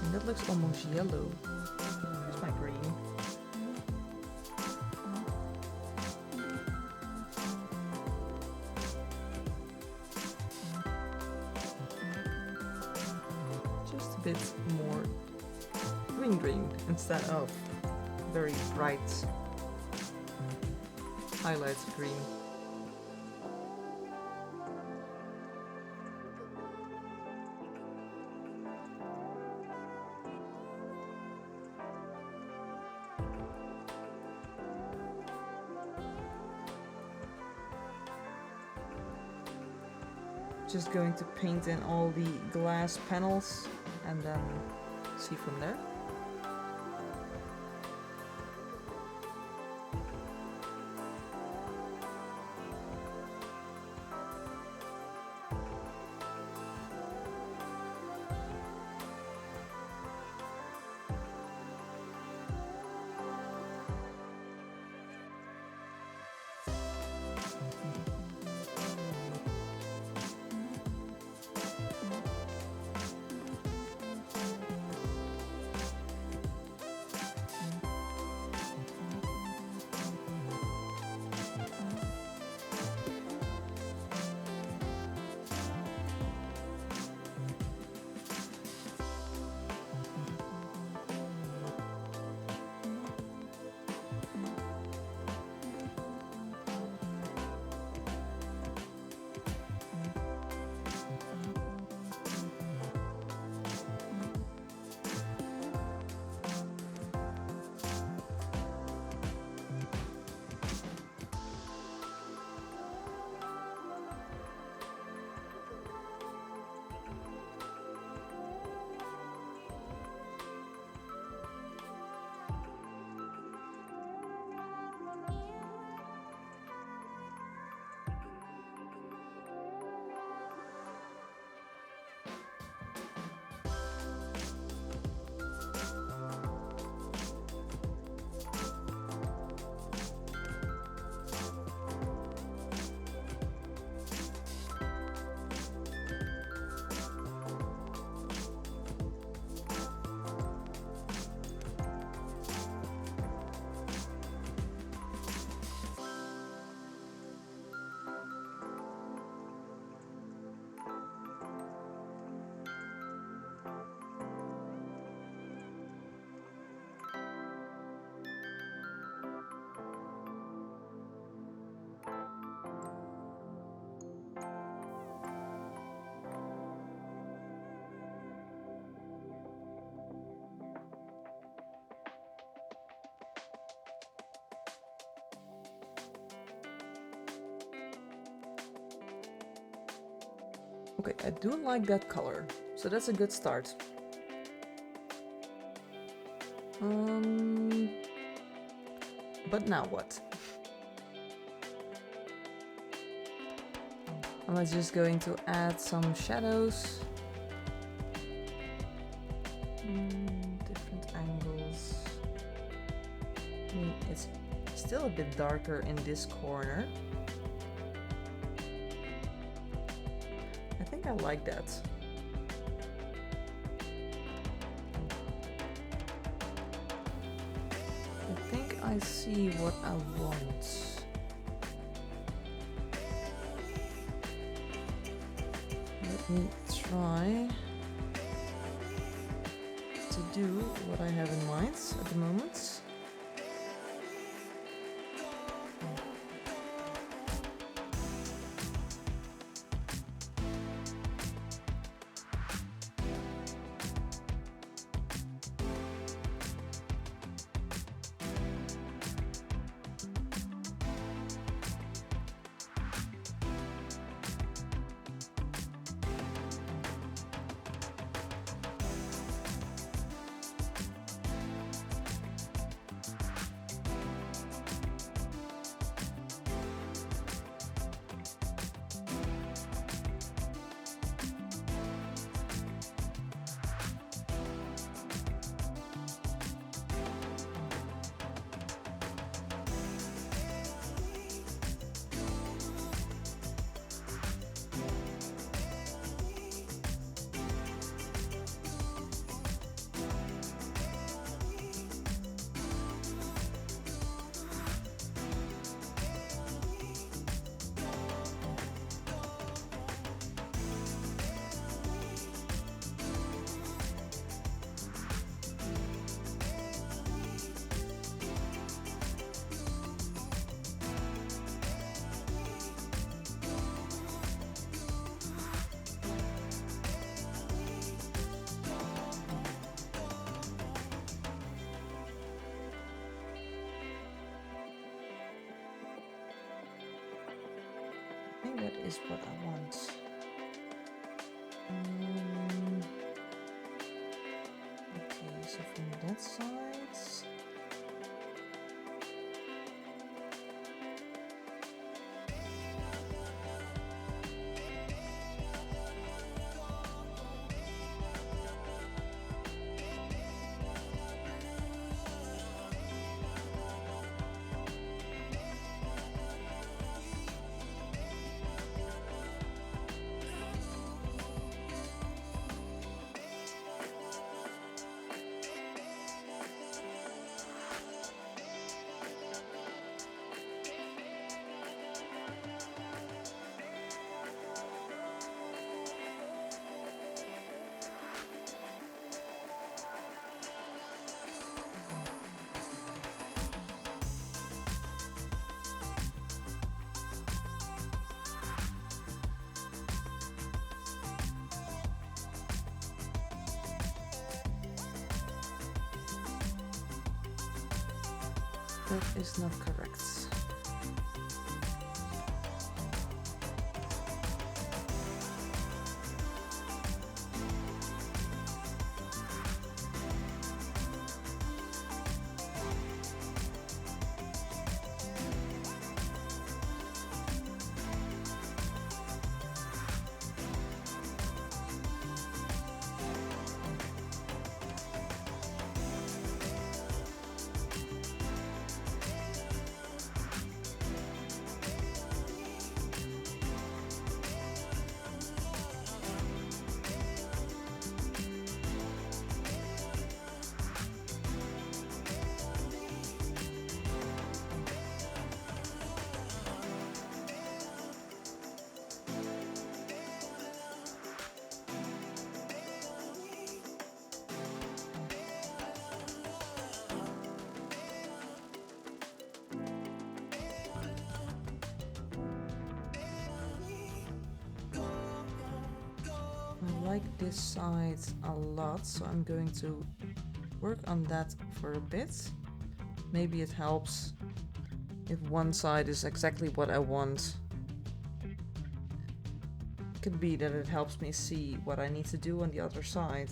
And that looks almost yellow. Here's my green. Just a bit more green instead of very bright highlight green. Just going to paint in all the glass panels and then see from there. Okay, I do like that color, so that's a good start. But now what? I'm just going to add some shadows. Different angles. I mean, it's still a bit darker in this corner. I think think I like that. I think I see what I want. Let me try to do what I have in mind at the moment. I think that is what I want. Okay, so from that side. That is not correct. I like this side a lot, so I'm going to work on that for a bit. Maybe it helps if one side is exactly what I want. Could be that it helps me see what I need to do on the other side.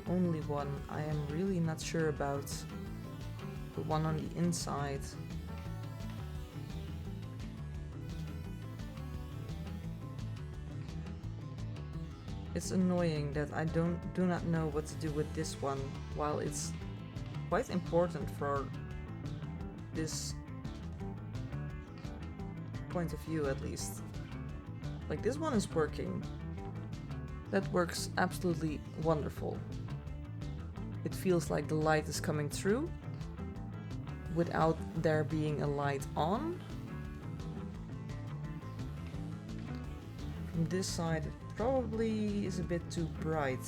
only one. I am really not sure about the one on the inside. It's annoying that I do not know what to do with this one, while it's quite important for this point of view at least. Like, this one is working. That works absolutely wonderful. It feels like the light is coming through without there being a light on. From this side it probably is a bit too bright.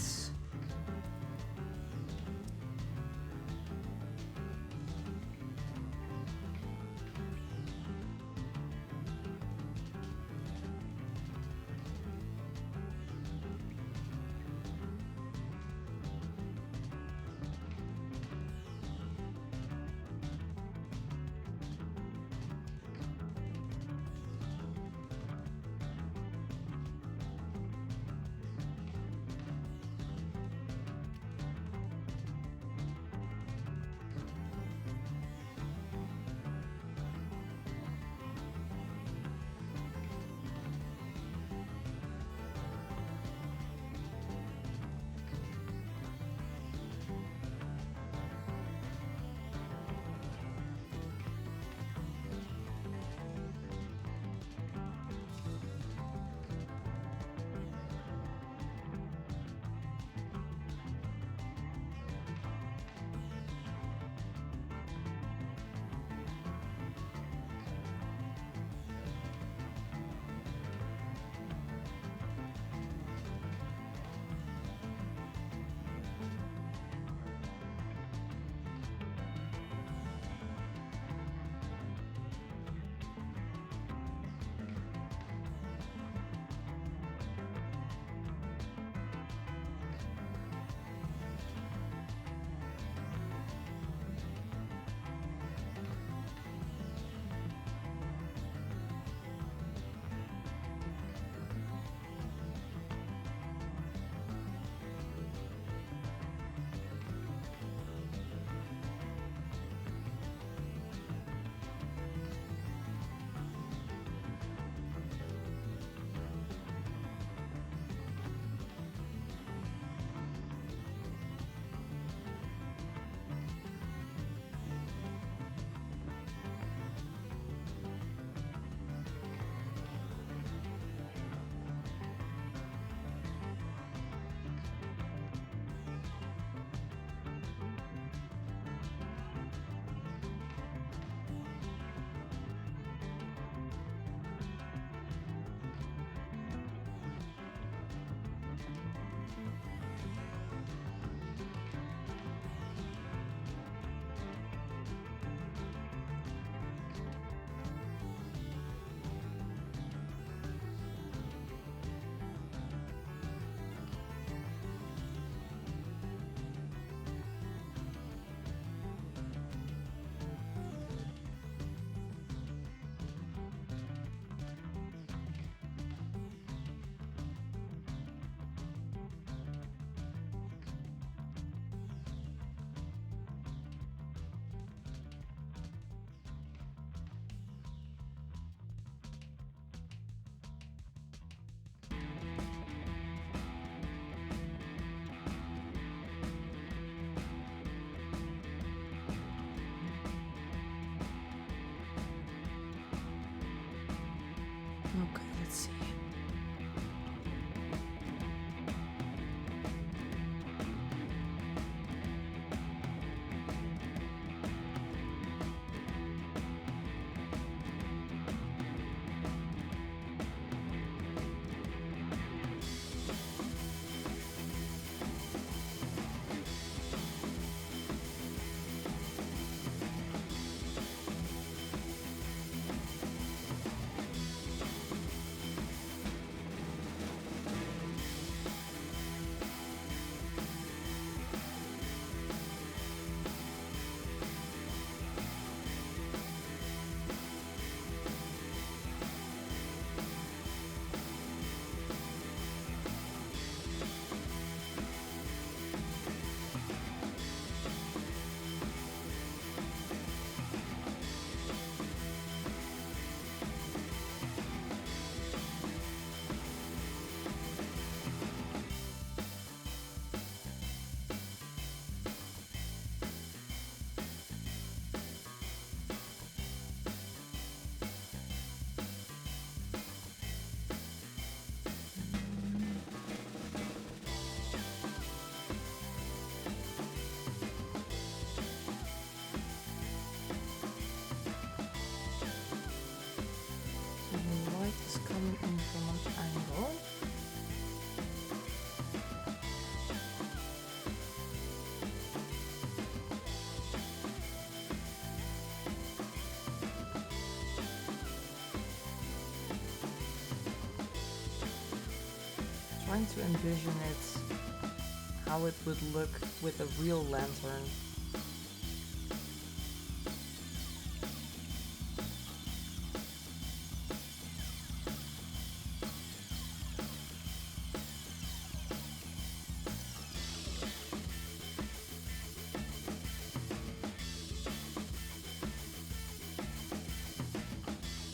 trying to envision it, how it would look with a real lantern.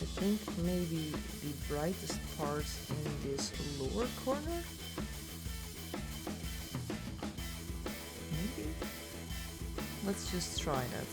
I think maybe the brightest part in this lower corner? Maybe? Let's just try that.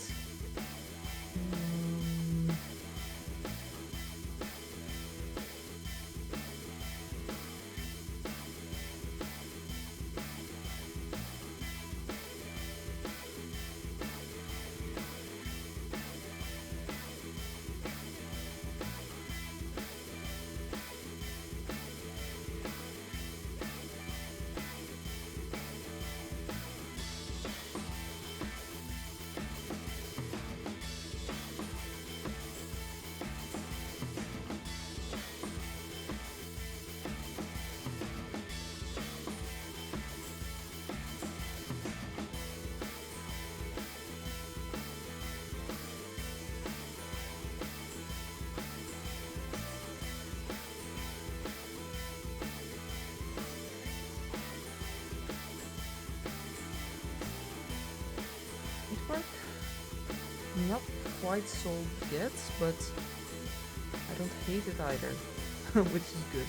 Not quite solved yet, but I don't hate it either, which is good.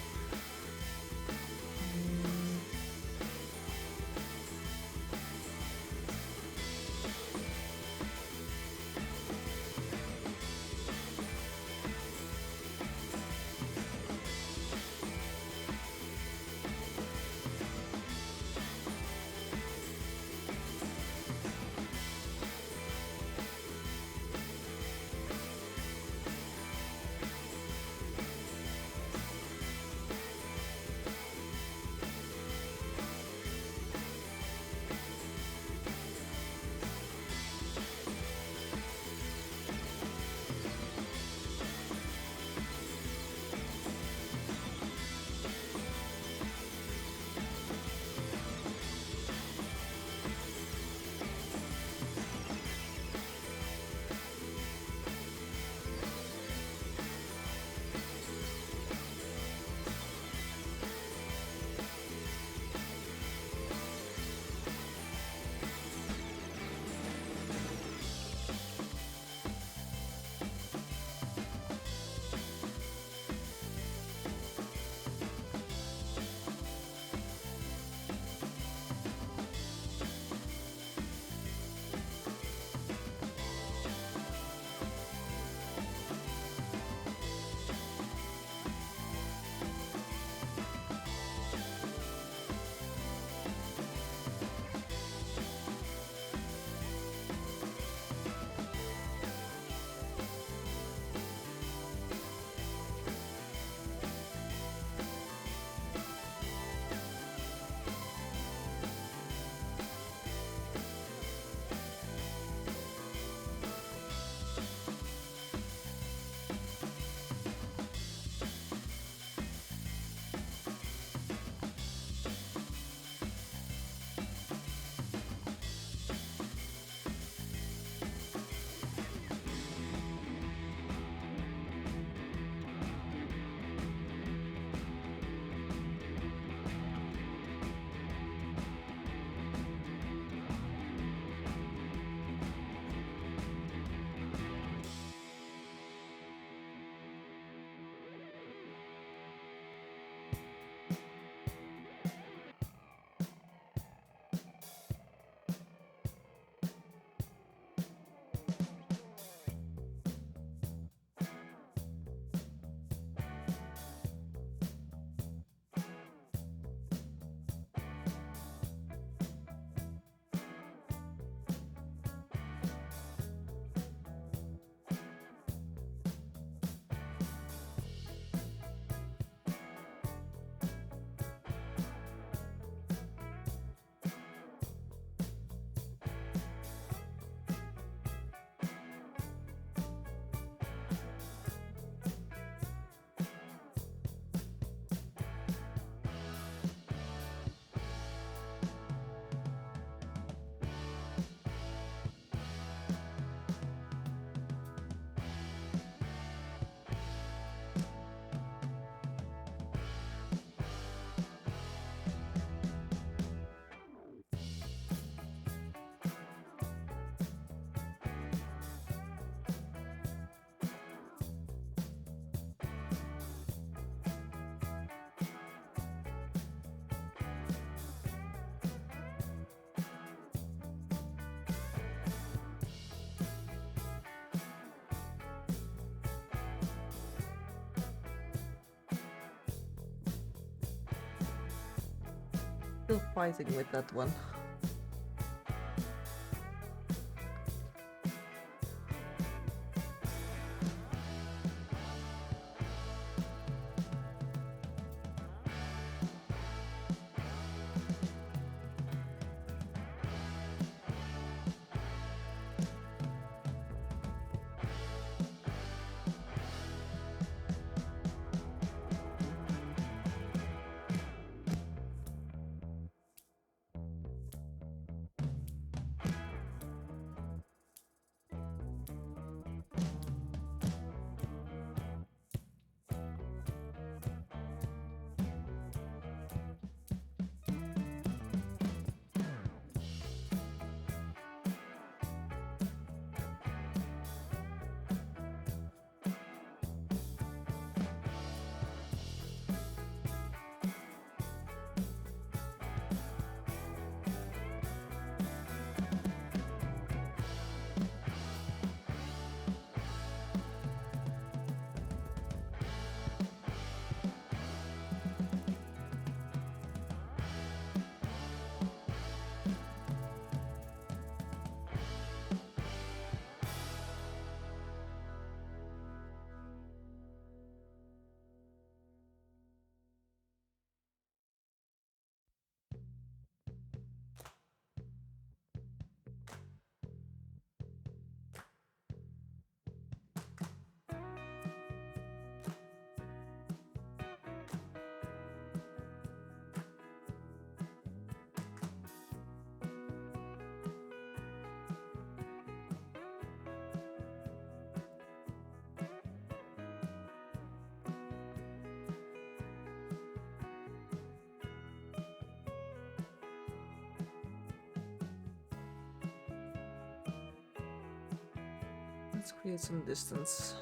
still fighting with that one. Let's create some distance.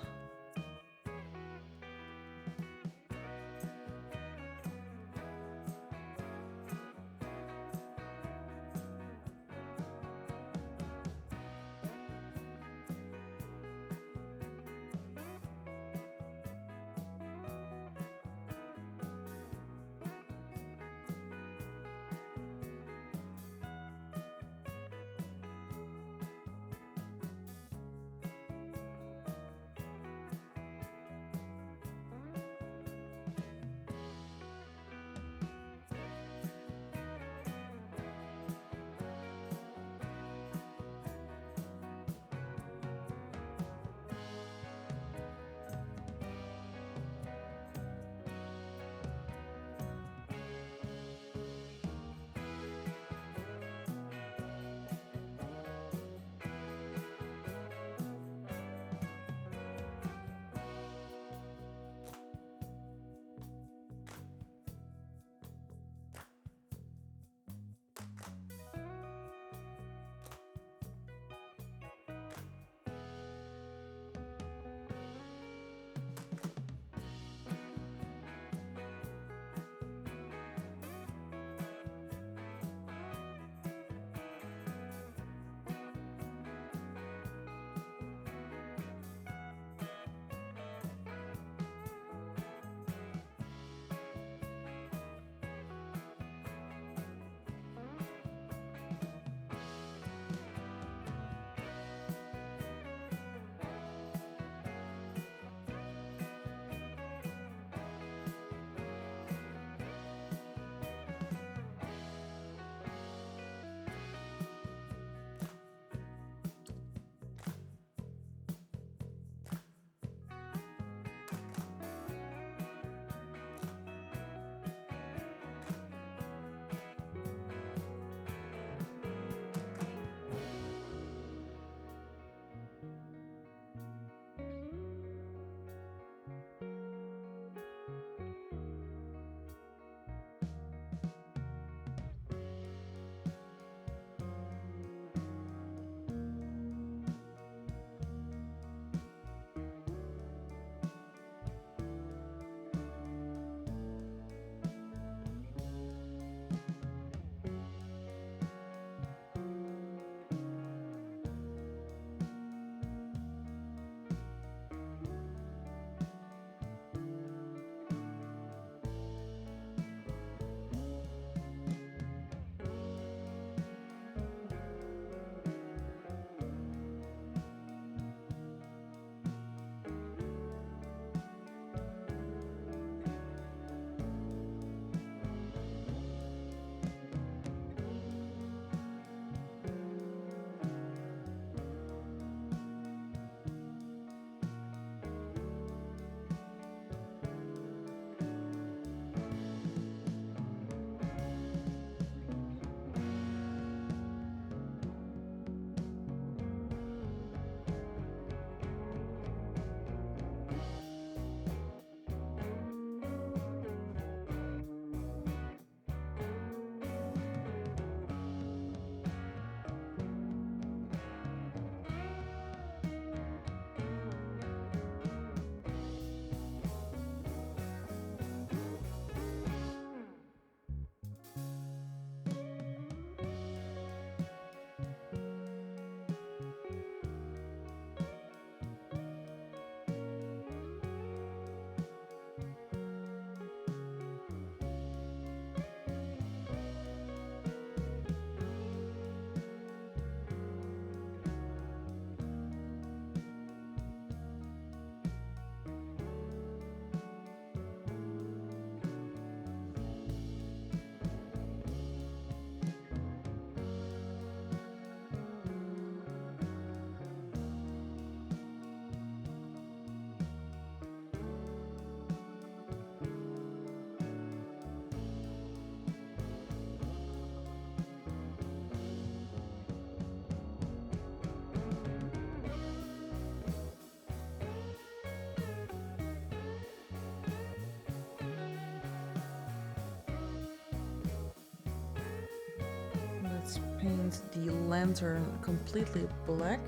paint the lantern completely black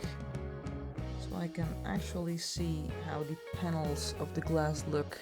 so I can actually see how the panels of the glass look.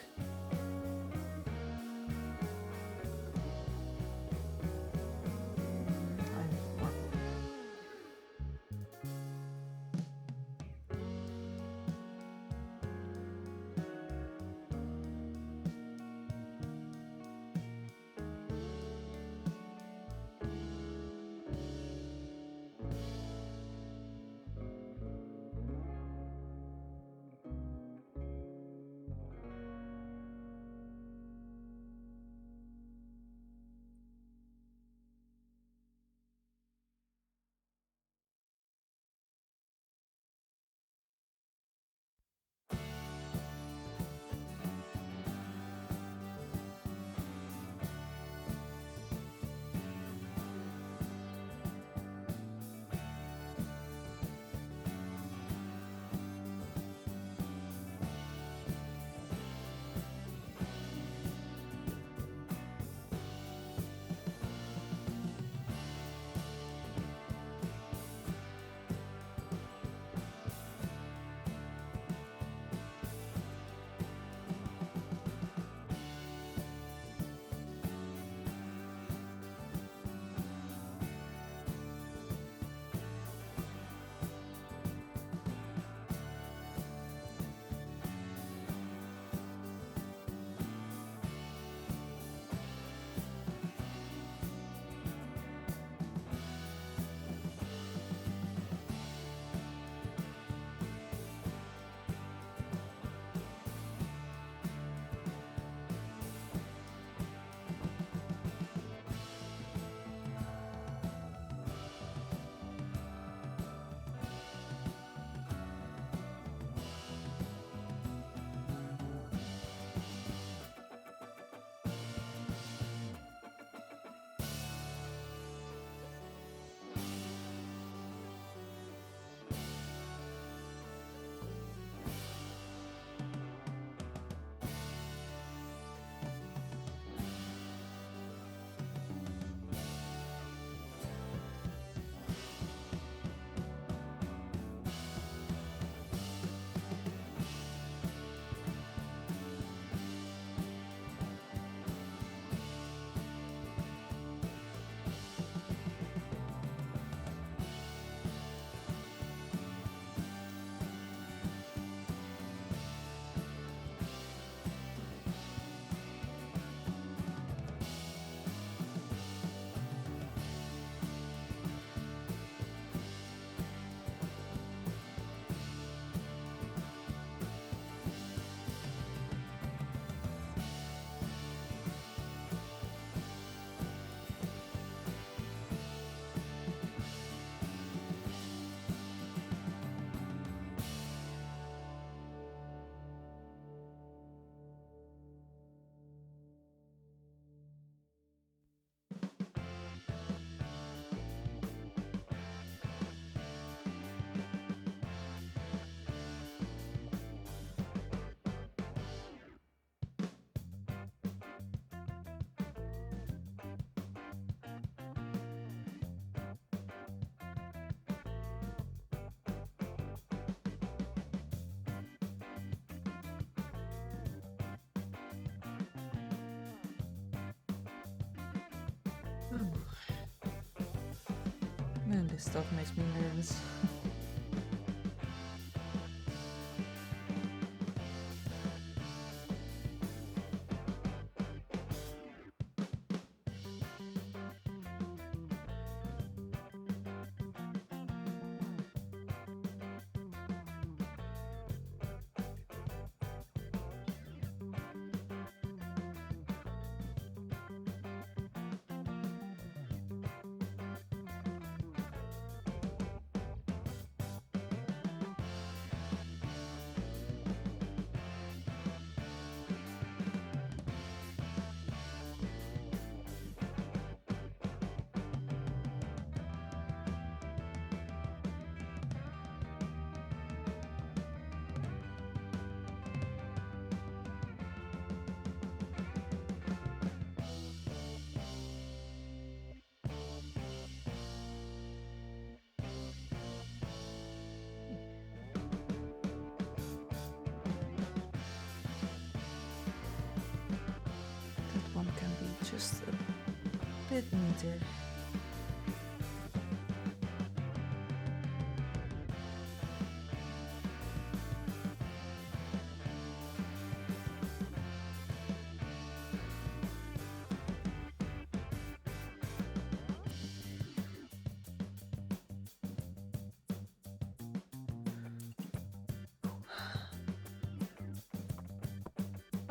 Man, this stuff makes me nervous. just a bit neater.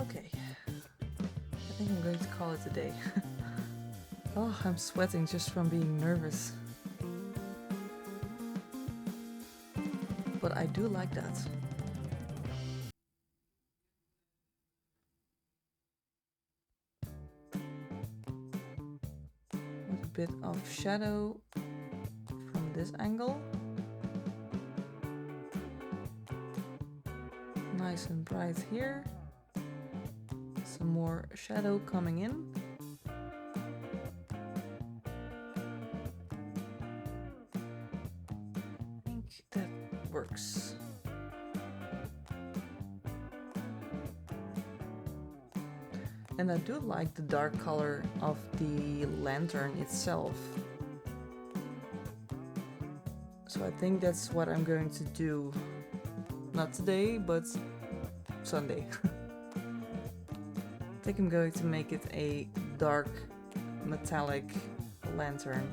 Okay, I think I'm going to call it a day. Oh, I'm sweating just from being nervous. But I do like that. With a bit of shadow from this angle. Nice and bright here. Some more shadow coming in. I think that works. And I do like the dark color of the lantern itself. So I think that's what I'm going to do. Not today, but Sunday. I think I'm going to make it a dark metallic lantern.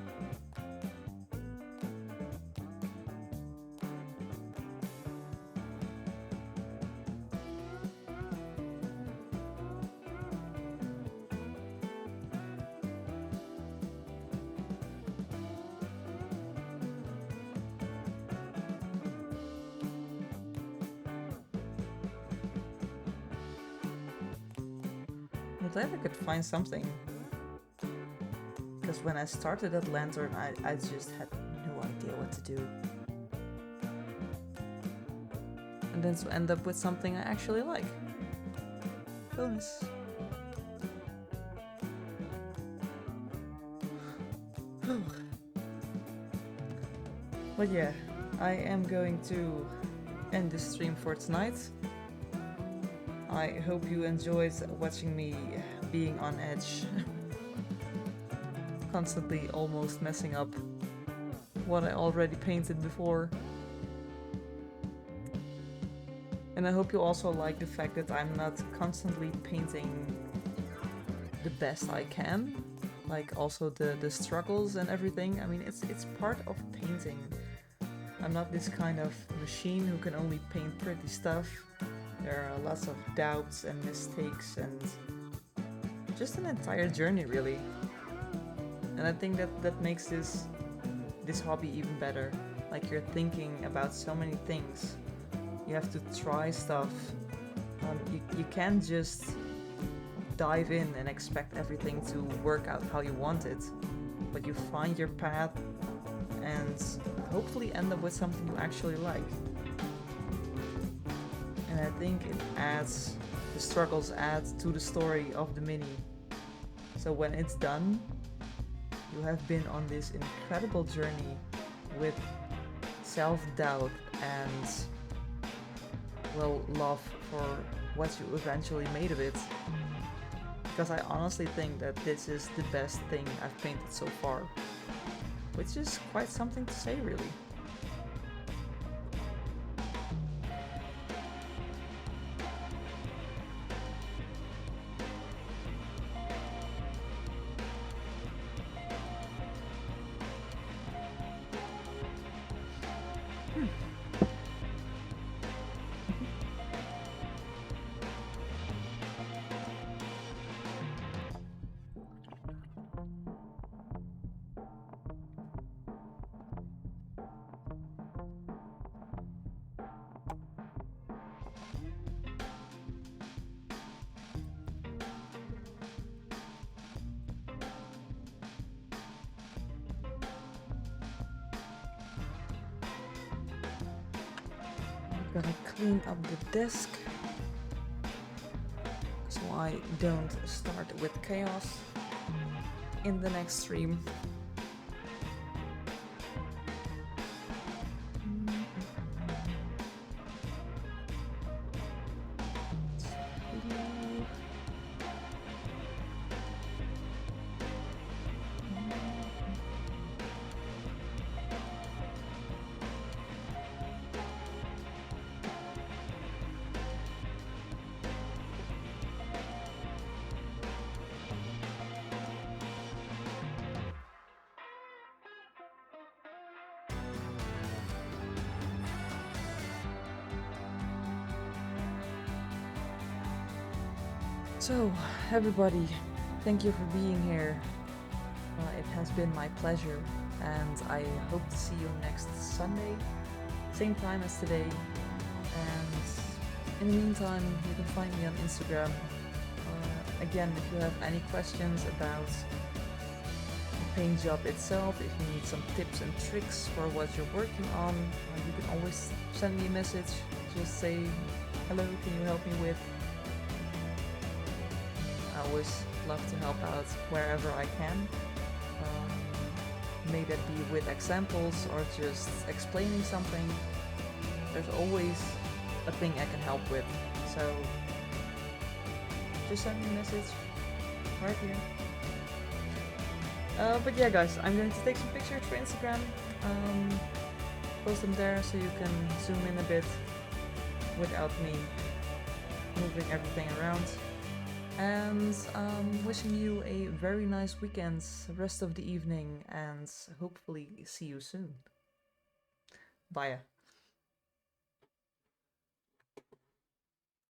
I'm glad I could find something. Because when I started that lantern, I just had no idea what to do. And then to end up with something I actually like. Bonus. But yeah, I am going to end the stream for tonight. I hope you enjoyed watching me being on edge. Constantly almost messing up what I already painted before. And I hope you also like the fact that I'm not constantly painting the best I can. Like also the struggles and everything. I mean, it's part of painting. I'm not this kind of machine who can only paint pretty stuff. There are lots of doubts and mistakes and just an entire journey, really. And I think that makes this hobby even better. Like you're thinking about so many things. You have to try stuff. You can't just dive in and expect everything to work out how you want it. But you find your path and hopefully end up with something you actually like. And I think the struggles add to the story of the mini. So when it's done, you have been on this incredible journey with self-doubt and, well, love for what you eventually made of it. Because I honestly think that this is the best thing I've painted so far. Which is quite something to say, really. Gotta clean up the desk so I don't start with chaos in the next stream. So, everybody, thank you for being here. It has been my pleasure, and I hope to see you next Sunday, same time as today. And in the meantime, you can find me on Instagram. Again, if you have any questions about the paint job itself, if you need some tips and tricks for what you're working on, you can always send me a message. Just say, hello, can you help me with? I always love to help out wherever I can. May that be with examples or just explaining something. There's always a thing I can help with. So just send me a message right here. But yeah, guys, I'm going to take some pictures for Instagram. Post them there so you can zoom in a bit without me moving everything around. And wishing you a very nice weekend, rest of the evening, and hopefully see you soon. Bye.